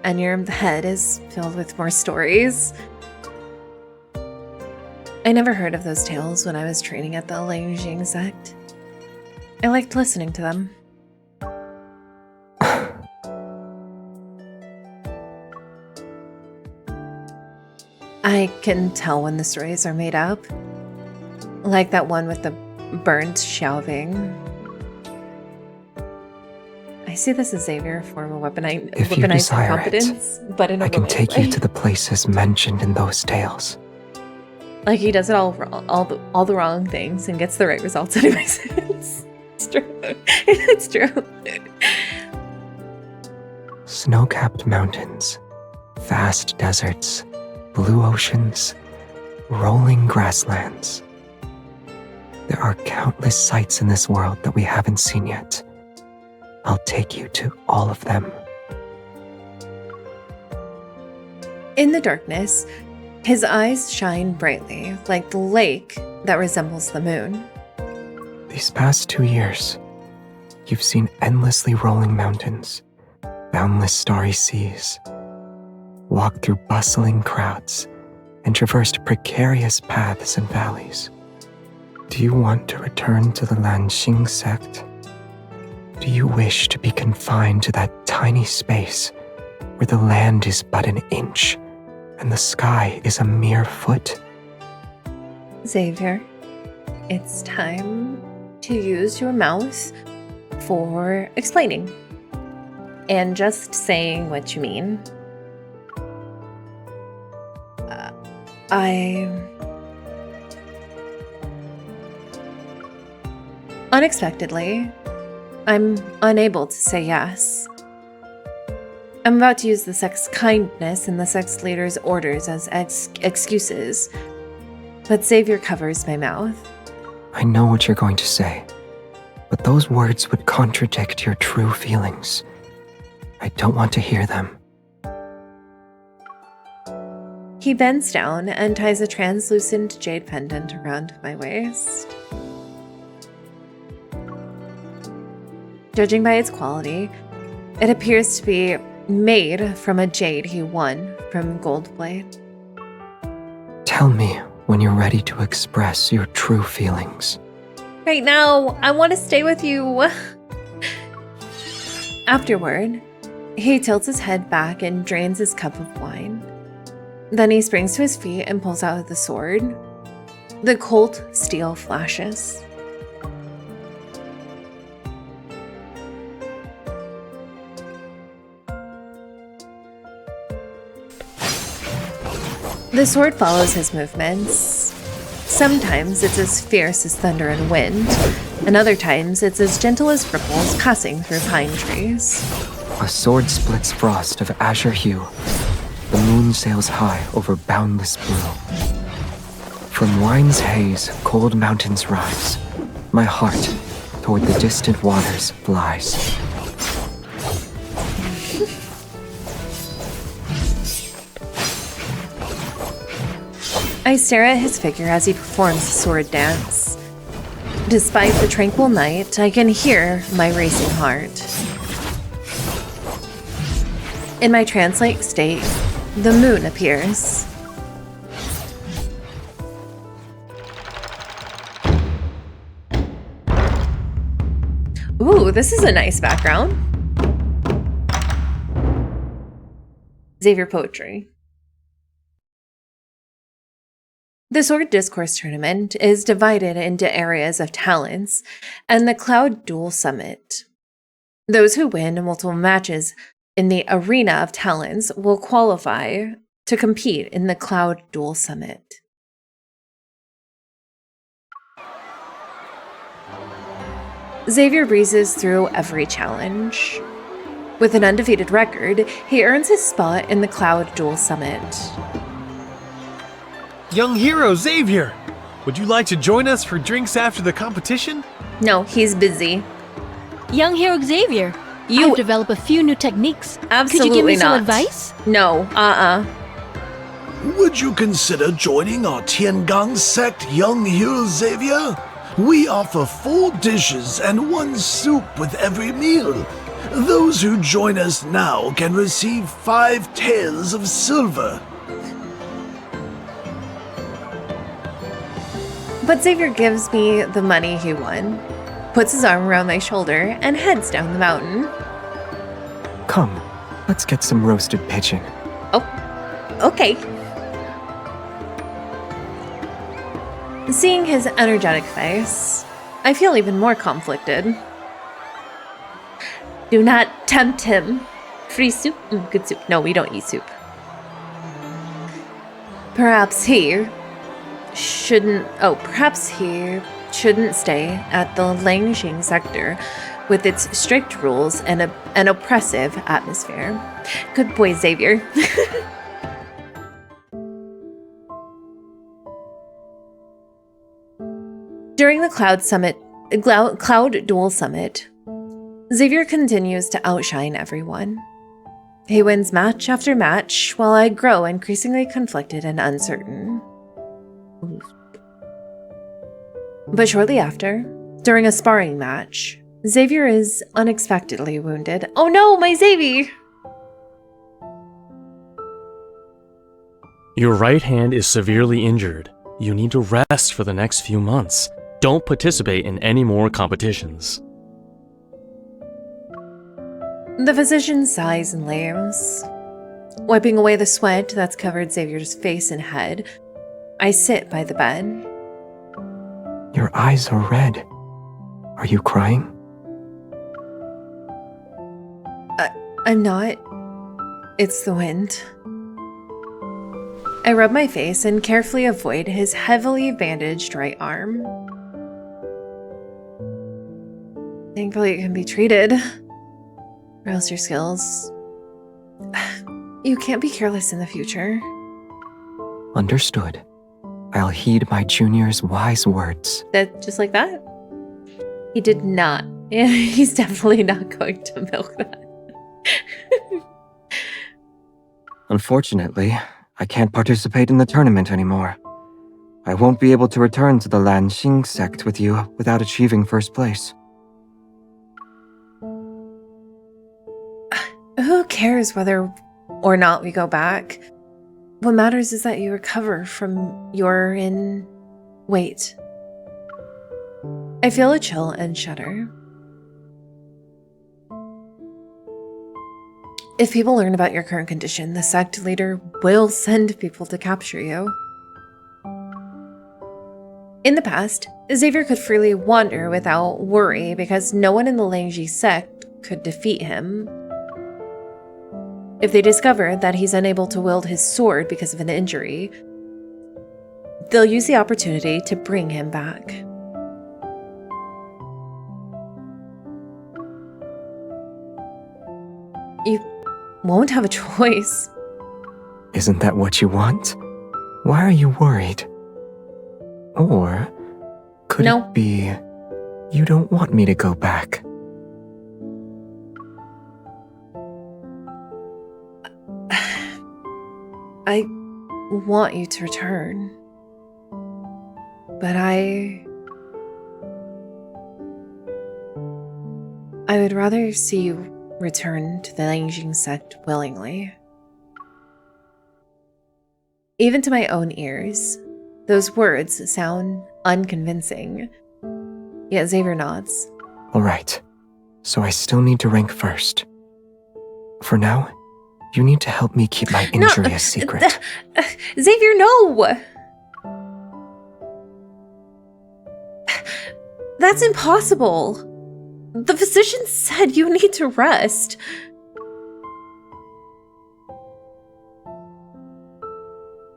and your head is filled with more stories. I never heard of those tales when I was training at the Lanxing sect. I liked listening to them. I can tell when the stories are made up. Like that one with the burnt shelving. I see this as Xavier form of If you weaponized desire competence, but in a I can romantic take you way. to the places mentioned in those tales. Like he does it all wrong, all the wrong things and gets the right results anyways. It's true. It's true. Snow-capped mountains, vast deserts, blue oceans, rolling grasslands. There are countless sights in this world that we haven't seen yet. I'll take you to all of them. In the darkness, his eyes shine brightly like the lake that resembles the moon. These past 2 years, you've seen endlessly rolling mountains, boundless starry seas, walked through bustling crowds, and traversed precarious paths and valleys. Do you want to return to the Lanxing sect? Do you wish to be confined to that tiny space where the land is but an inch and the sky is a mere foot? Xavier, it's time to use your mouth for explaining and just saying what you mean. Unexpectedly, I'm unable to say yes. I'm about to use the sect's kindness and the sect's leader's orders as excuses, but Xavier covers my mouth. I know what you're going to say, but those words would contradict your true feelings. I don't want to hear them. He bends down and ties a translucent jade pendant around my waist. Judging by its quality, it appears to be made from a jade he won from Goldblade. Tell me when you're ready to express your true feelings. Right now, I want to stay with you. Afterward, he tilts his head back and drains his cup of wine. Then he springs to his feet and pulls out the sword. The cold steel flashes. The sword follows his movements. Sometimes it's as fierce as thunder and wind, and other times it's as gentle as ripples passing through pine trees. A sword splits frost of azure hue. The moon sails high over boundless blue. From wine's haze, cold mountains rise. My heart, toward the distant waters, flies. I stare at his figure as he performs the sword dance. Despite the tranquil night, I can hear my racing heart. In my trance-like state, the moon appears. Ooh, this is a nice background. Xavier poetry. The Sword Discourse Tournament is divided into areas of talents and the Cloud Duel Summit. Those who win multiple matches in the Arena of Talents will qualify to compete in the Cloud Duel Summit. Xavier breezes through every challenge. With an undefeated record, he earns his spot in the Cloud Duel Summit. Young hero Xavier, would you like to join us for drinks after the competition? No, he's busy. Young hero Xavier, I've developed a few new techniques. Absolutely Could you give me not. some advice? No, Would you consider joining our Tiangang sect, young hero Xavier? We offer 4 dishes and 1 soup with every meal. Those who join us now can receive 5 taels of silver. But Xavier gives me the money he won, puts his arm around my shoulder, and heads down the mountain. Come, let's get some roasted pigeon. Oh, okay. Seeing his energetic face, I feel even more conflicted. Do not tempt him. Free soup? Good soup. No, we don't eat soup. Perhaps he shouldn't stay at the Langjing sector with its strict rules and an oppressive atmosphere. Good boy, Xavier. During the Cloud Duel Summit, Xavier continues to outshine everyone. He wins match after match, while I grow increasingly conflicted and uncertain. But shortly after, during a sparring match, Xavier is unexpectedly wounded. Oh no, my Xavier! Your right hand is severely injured. You need to rest for the next few months. Don't participate in any more competitions. The physician sighs and leaves. Wiping away the sweat that's covered Xavier's face and head, I sit by the bed. Your eyes are red. Are you crying? I'm not. It's the wind. I rub my face and carefully avoid his heavily bandaged right arm. Thankfully, it can be treated. Or else your skills... You can't be careless in the future. Understood. I'll heed my junior's wise words. That just like that? He did not. Yeah, he's definitely not going to milk that. Unfortunately, I can't participate in the tournament anymore. I won't be able to return to the Lanxing sect with you without achieving first place. Who cares whether or not we go back? What matters is that you recover from your Wait. I feel a chill and shudder. If people learn about your current condition, the sect leader will send people to capture you. In the past, Xavier could freely wander without worry because no one in the Langji sect could defeat him. If they discover that he's unable to wield his sword because of an injury, they'll use the opportunity to bring him back. You won't have a choice. Isn't that what you want? Why are you worried? Or could it be you don't want me to go back? I want you to return. But I would rather see you return to the Langjing sect willingly. Even to my own ears, those words sound unconvincing. Yet Xavier nods. All right, so I still need to rank first. For now, you need to help me keep my injury a secret. Xavier, no! That's impossible. The physician said you need to rest.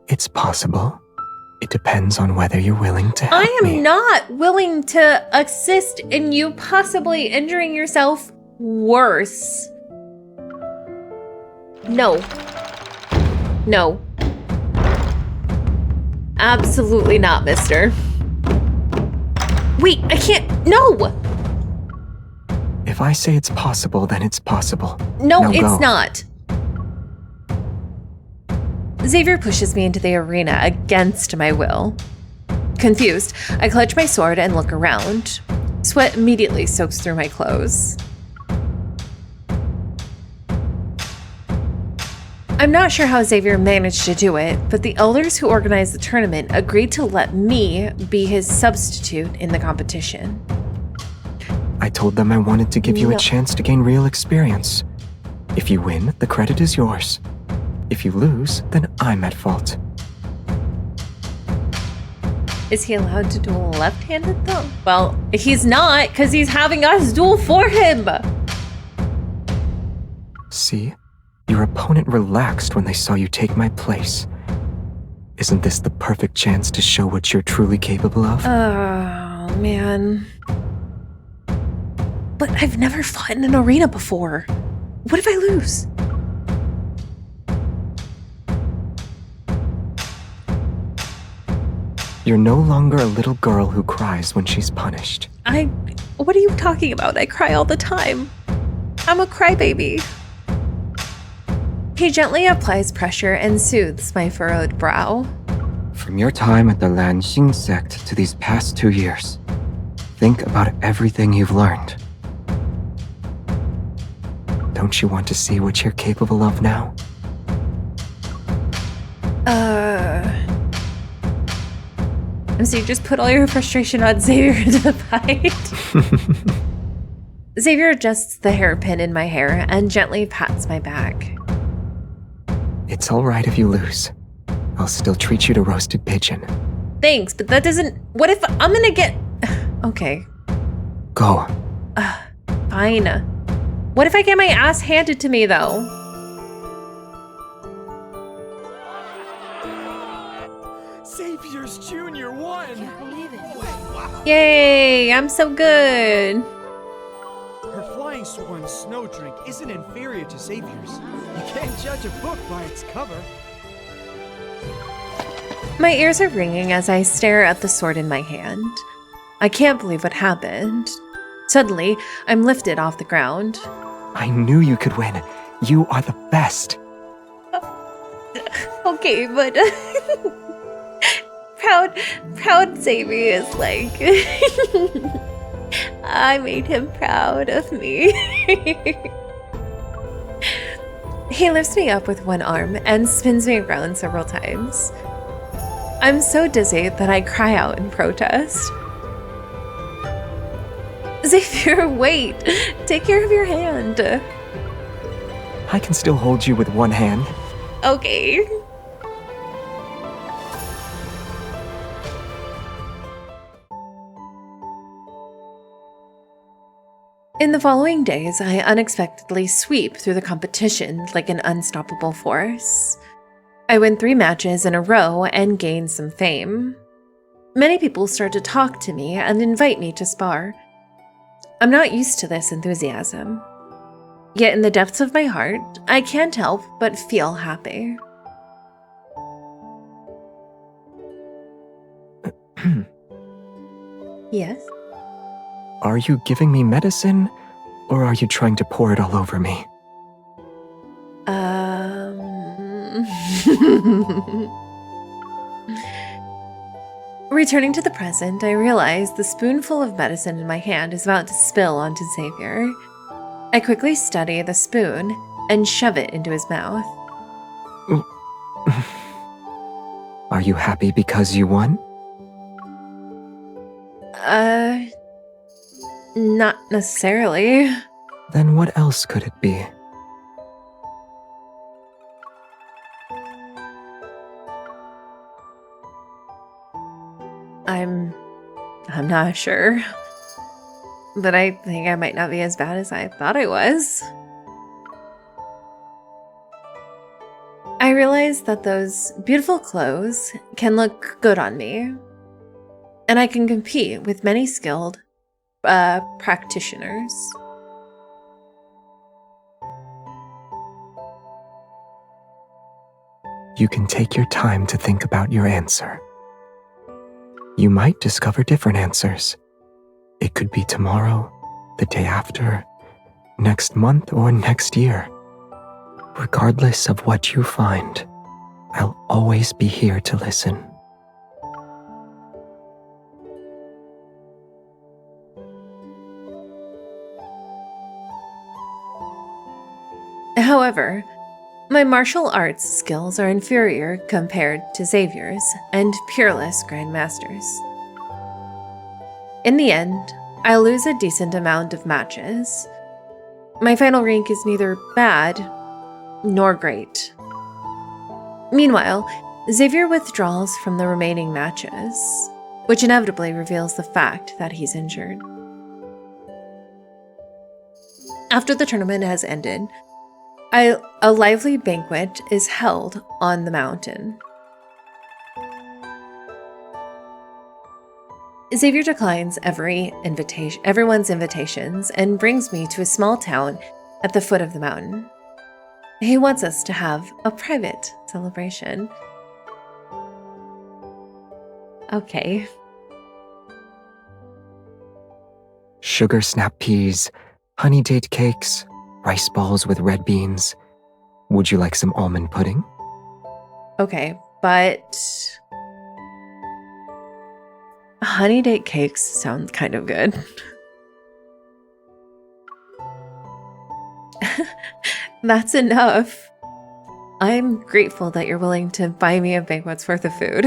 It's possible. It depends on whether you're willing to help me. I am not willing to assist in you possibly injuring yourself worse. No. No. Absolutely not, mister. Wait, I can't. No! If I say it's possible, then it's possible. No, now it's go. not. Xavier pushes me into the arena against my will. Confused, I clutch my sword and look around. Sweat immediately soaks through my clothes. I'm not sure how Xavier managed to do it, but the elders who organized the tournament agreed to let me be his substitute in the competition. I told them I wanted to give you a chance to gain real experience. If you win, the credit is yours. If you lose, then I'm at fault. Is he allowed to duel left-handed though? Well, he's not, because he's having us duel for him! See? Your opponent relaxed when they saw you take my place. Isn't this the perfect chance to show what you're truly capable of? Oh, man. But I've never fought in an arena before. What if I lose? You're no longer a little girl who cries when she's punished. What are you talking about? I cry all the time. I'm a crybaby. He gently applies pressure and soothes my furrowed brow. From your time at the Lanxing sect to these past 2 years, think about everything you've learned. Don't you want to see what you're capable of now? So you just put all your frustration on Xavier into the fight? Xavier adjusts the hairpin in my hair and gently pats my back. It's all right if you lose. I'll still treat you to roasted pigeon. Thanks, but that doesn't... What if I'm gonna get... Okay. Go. Fine. What if I get my ass handed to me, though? Xavier's Jr. won! I can't believe it. Wow. Yay, I'm so good. Her flying swan snow drink isn't inferior to Xavier's. You can't judge a book by its cover. My ears are ringing as I stare at the sword in my hand. I can't believe what happened. Suddenly, I'm lifted off the ground. I knew you could win. You are the best. Okay, but... proud Xavier is like... I made him proud of me. He lifts me up with one arm and spins me around several times. I'm so dizzy that I cry out in protest. Xavier, wait! Take care of your hand. I can still hold you with one hand. Okay. In the following days, I unexpectedly sweep through the competition like an unstoppable force. I win 3 matches in a row and gain some fame. Many people start to talk to me and invite me to spar. I'm not used to this enthusiasm. Yet in the depths of my heart, I can't help but feel happy. Yes? Are you giving me medicine, or are you trying to pour it all over me? Returning to the present, I realize the spoonful of medicine in my hand is about to spill onto Xavier. I quickly steady the spoon and shove it into his mouth. Are you happy because you won? Not necessarily. Then what else could it be? I'm not sure. But I think I might not be as bad as I thought I was. I realized that those beautiful clothes can look good on me. And I can compete with many skilled practitioners. You can take your time to think about your answer. You might discover different answers. It could be tomorrow, the day after, next month, or next year. Regardless of what you find, I'll always be here to listen. However, My martial arts skills are inferior compared to Xavier's and peerless grandmasters. In the end, I'll lose a decent amount of matches. My final rank is neither bad nor great. Meanwhile, Xavier withdraws from the remaining matches, which inevitably reveals the fact that he's injured. After the tournament has ended, a lively banquet is held on the mountain. Xavier declines everyone's invitations and brings me to a small town at the foot of the mountain. He wants us to have a private celebration. Okay. Sugar snap peas, honey date cakes, rice balls with red beans. Would you like some almond pudding? Okay, but honey date cakes sound kind of good. That's enough. I'm grateful that you're willing to buy me a banquet's worth of food.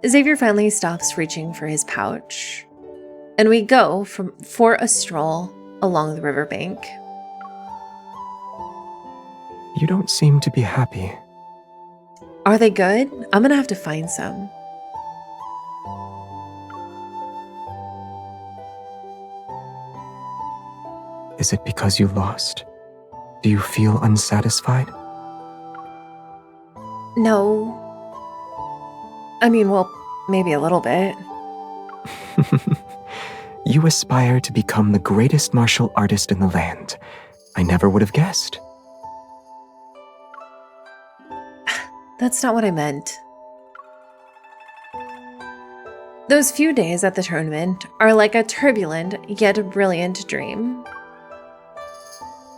Xavier finally stops reaching for his pouch, and we go for a stroll along the riverbank. You don't seem to be happy. Are they good? I'm gonna have to find some. Is it because you lost? Do you feel unsatisfied? No. I mean, well, maybe a little bit. You aspire to become the greatest martial artist in the land. I never would have guessed. That's not what I meant. Those few days at the tournament are like a turbulent yet brilliant dream.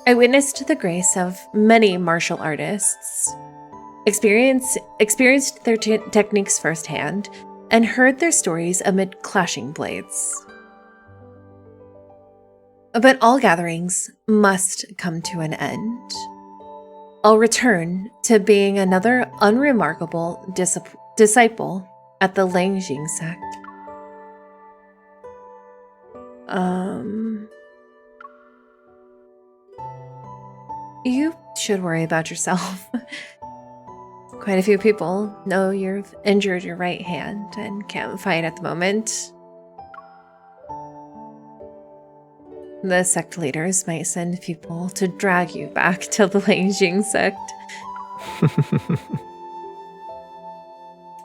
I witnessed the grace of many martial artists, experienced their techniques firsthand, and heard their stories amid clashing blades. But all gatherings must come to an end. I'll return to being another unremarkable disciple at the Langjing sect. You should worry about yourself. Quite a few people know you've injured your right hand and can't fight at the moment. The sect leaders might send people to drag you back to the Langjing sect.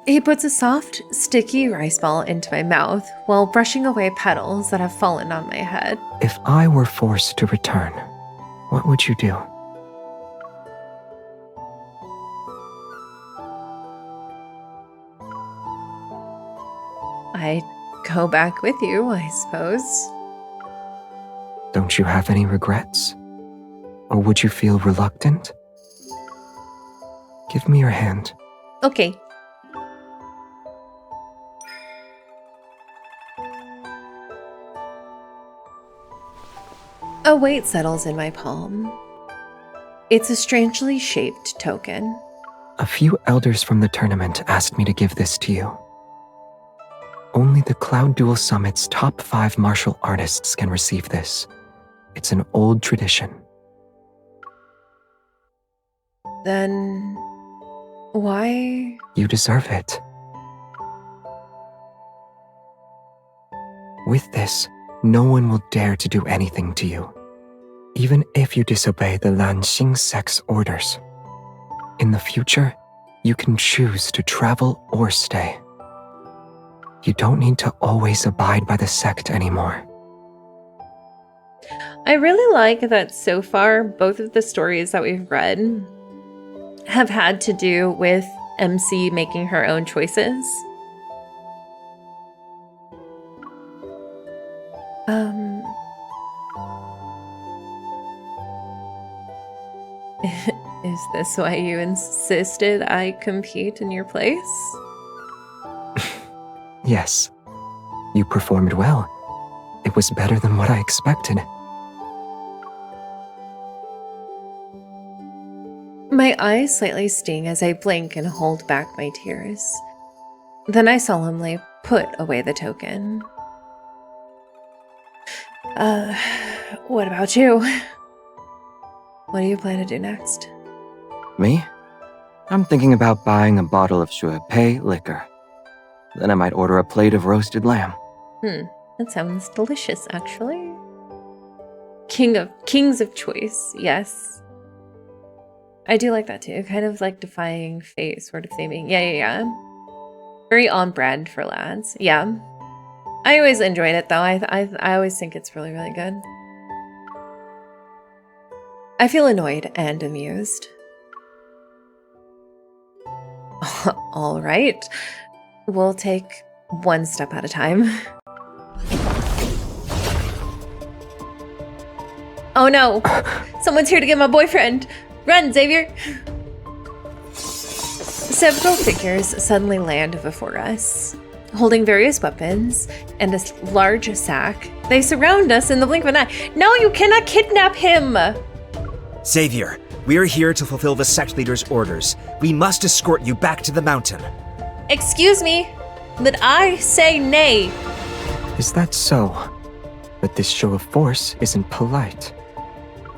He puts a soft, sticky rice ball into my mouth while brushing away petals that have fallen on my head. If I were forced to return, what would you do? I'd go back with you, I suppose. Don't you have any regrets? Or would you feel reluctant? Give me your hand. Okay. A weight settles in my palm. It's a strangely shaped token. A few elders from the tournament asked me to give this to you. Only the Cloud Duel Summit's top 5 martial artists can receive this. It's an old tradition. Then why? You deserve it. With this, no one will dare to do anything to you, even if you disobey the Lanxing sect's orders. In the future, you can choose to travel or stay. You don't need to always abide by the sect anymore. I really like that so far, both of the stories that we've read have had to do with MC making her own choices. Is this why you insisted I compete in your place? Yes, you performed well. It was better than what I expected. My eyes slightly sting as I blink and hold back my tears. Then I solemnly put away the token. What about you? What do you plan to do next? Me? I'm thinking about buying a bottle of Shuepei liquor. Then I might order a plate of roasted lamb. That sounds delicious, actually. Kings of choice, yes. I do like that too. Kind of like defying fate sort of theming. Yeah. Very on brand for lads. Yeah. I always enjoyed it though. I always think it's really, really good. I feel annoyed and amused. All right. We'll take one step at a time. Oh no! Someone's here to get my boyfriend! Run, Xavier! Several figures suddenly land before us, holding various weapons and a large sack. They surround us in the blink of an eye. No, you cannot kidnap him! Xavier, we are here to fulfill the sect leader's orders. We must escort you back to the mountain. Excuse me, but I say nay. Is that so? But this show of force isn't polite.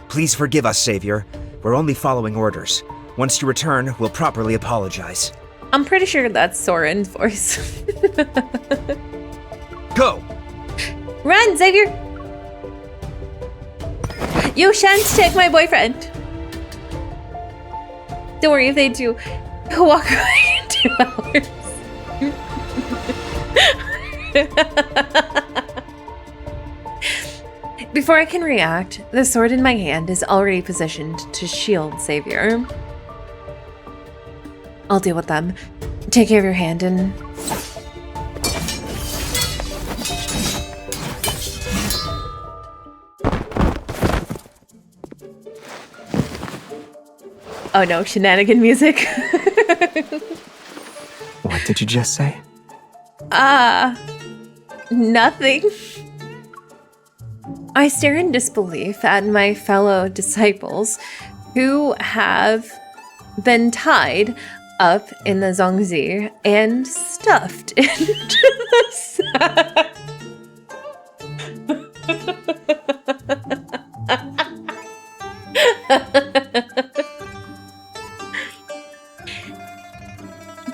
Please forgive us, Xavier. We're only following orders. Once you return, we'll properly apologize. I'm pretty sure that's Soren's voice. Go! Run, Xavier! You shan't take my boyfriend. Don't worry if they do. He'll walk away in 2 hours. Before I can react, the sword in my hand is already positioned to shield Xavier. I'll deal with them. Take care of your hand and... Oh no, shenanigan music. What did you just say? Nothing. I stare in disbelief at my fellow disciples who have been tied up in the zongzi and stuffed into the sack.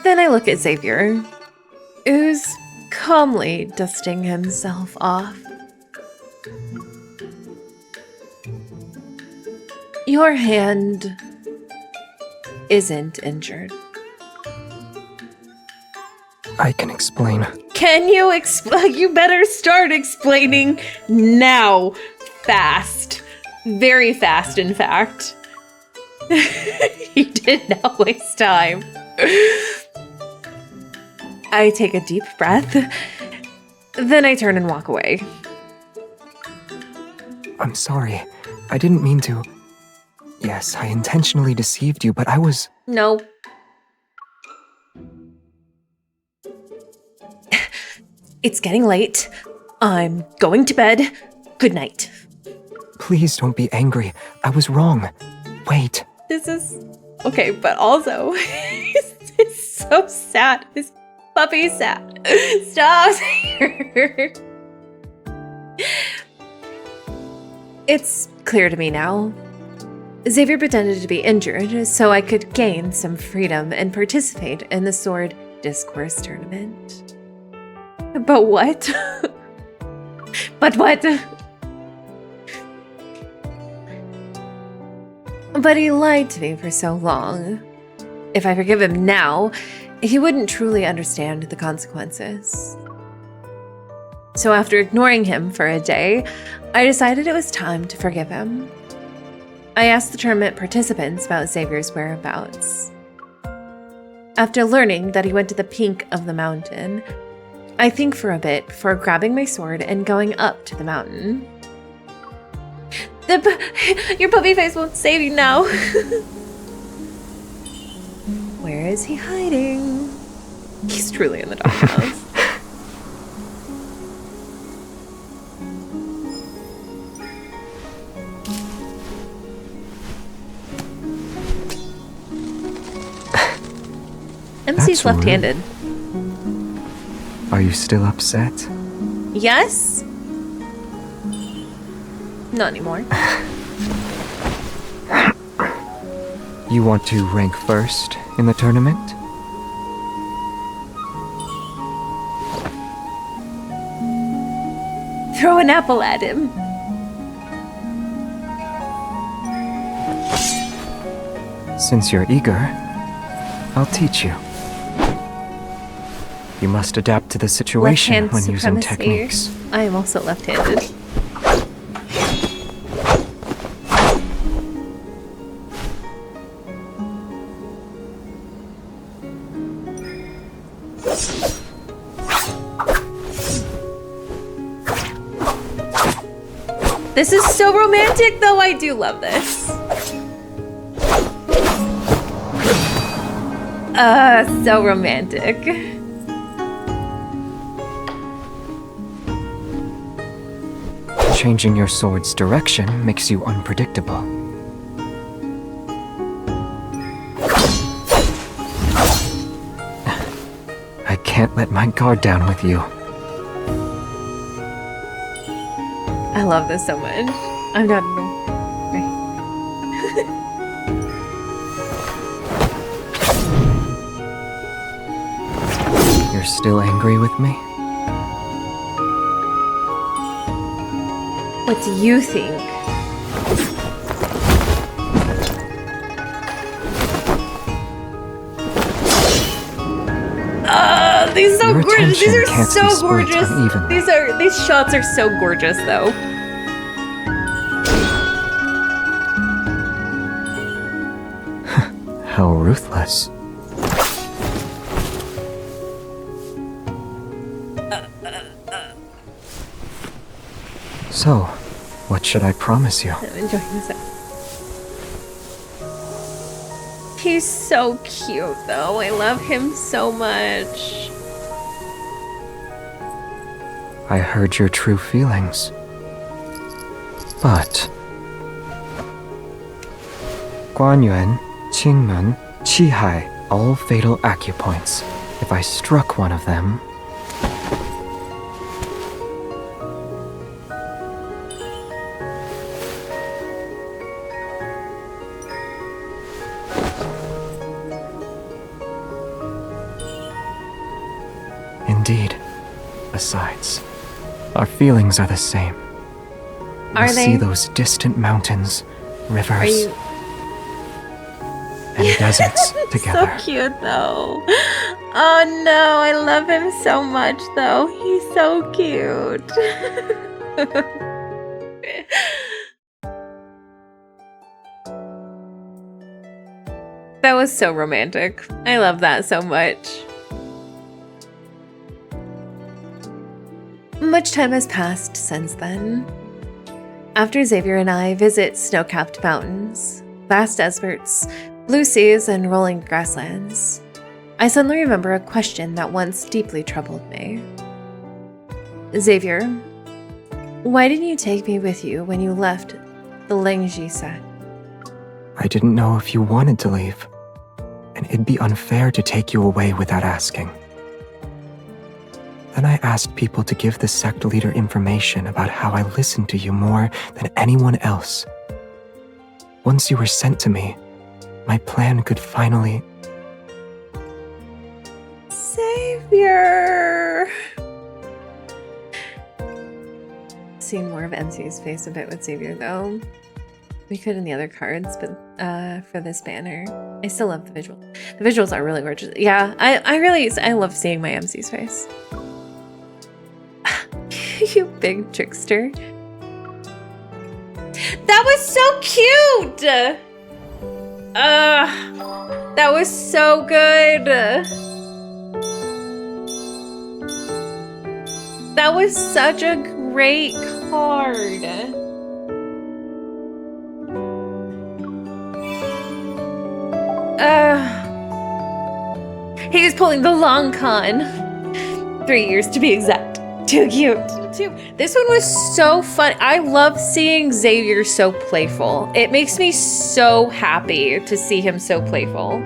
Then I look at Xavier, who's calmly dusting himself off. Your hand isn't injured. I can explain. Can you explain? You better start explaining now. Fast. Very fast, in fact. He did not waste time. I take a deep breath. Then I turn and walk away. I'm sorry. I didn't mean to. Yes, I intentionally deceived you, but I was... No. It's getting late. I'm going to bed. Good night. Please don't be angry. I was wrong. Wait. This is... Okay, but also... it's so sad. This puppy's sad. Stop. It's clear to me now. Xavier pretended to be injured so I could gain some freedom and participate in the Sword Discourse Tournament. But what? But what? But he lied to me for so long. If I forgive him now, he wouldn't truly understand the consequences. So after ignoring him for a day, I decided it was time to forgive him. I asked the tournament participants about Xavier's whereabouts. After learning that he went to the peak of the mountain, I think for a bit before grabbing my sword and going up to the mountain. Your puppy face won't save you now. Where is he hiding? He's truly in the doghouse. he's left-handed. Are you still upset? Yes? Not anymore. You want to rank first in the tournament? Throw an apple at him. Since you're eager, I'll teach you. You must adapt to the situation Left-hand when using supremacy. techniques. I am also left-handed. This is so romantic, though. I do love this. So romantic. Changing your sword's direction makes you unpredictable. I can't let my guard down with you. I love this so much. I'm not even... You're still angry with me? What do you think? These are so Your gorgeous. These attention are can't be so split gorgeous. unevenly. These shots are so gorgeous, though. How ruthless. So, what should I promise you? I'm enjoying this. He's so cute, though. I love him so much. I heard your true feelings. But... Guanyuan, Qingmen, Qihai, all fatal acupoints. If I struck one of them... Indeed. Besides, our feelings are the same. Are We they? see those distant mountains, rivers, Are you... and deserts together. So cute, though. Oh no, I love him so much, though. He's so cute. That was so romantic. I love that so much. Much time has passed since then. After Xavier and I visit snow-capped mountains, vast deserts, blue seas, and rolling grasslands, I suddenly remember a question that once deeply troubled me. Xavier, why didn't you take me with you when you left the Lengji set? I didn't know if you wanted to leave, and it'd be unfair to take you away without asking. Then I asked people to give the sect leader information about how I listened to you more than anyone else. Once you were sent to me, my plan could finally... Xavier! Seen more of MC's face a bit with Xavier, though. We could in the other cards, but for this banner, I still love the visual. The visuals are really gorgeous. Yeah, I love seeing my MC's face. You big trickster. That was so cute! That was so good. That was such a great card. He was pulling the long con. 3 years to be exact. Too cute. This one was so fun. I love seeing Xavier so playful. It makes me so happy to see him so playful.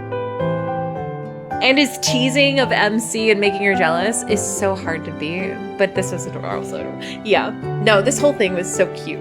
And his teasing of MC and making her jealous is so hard to beat. But this was adorable. So yeah. No, this whole thing was so cute.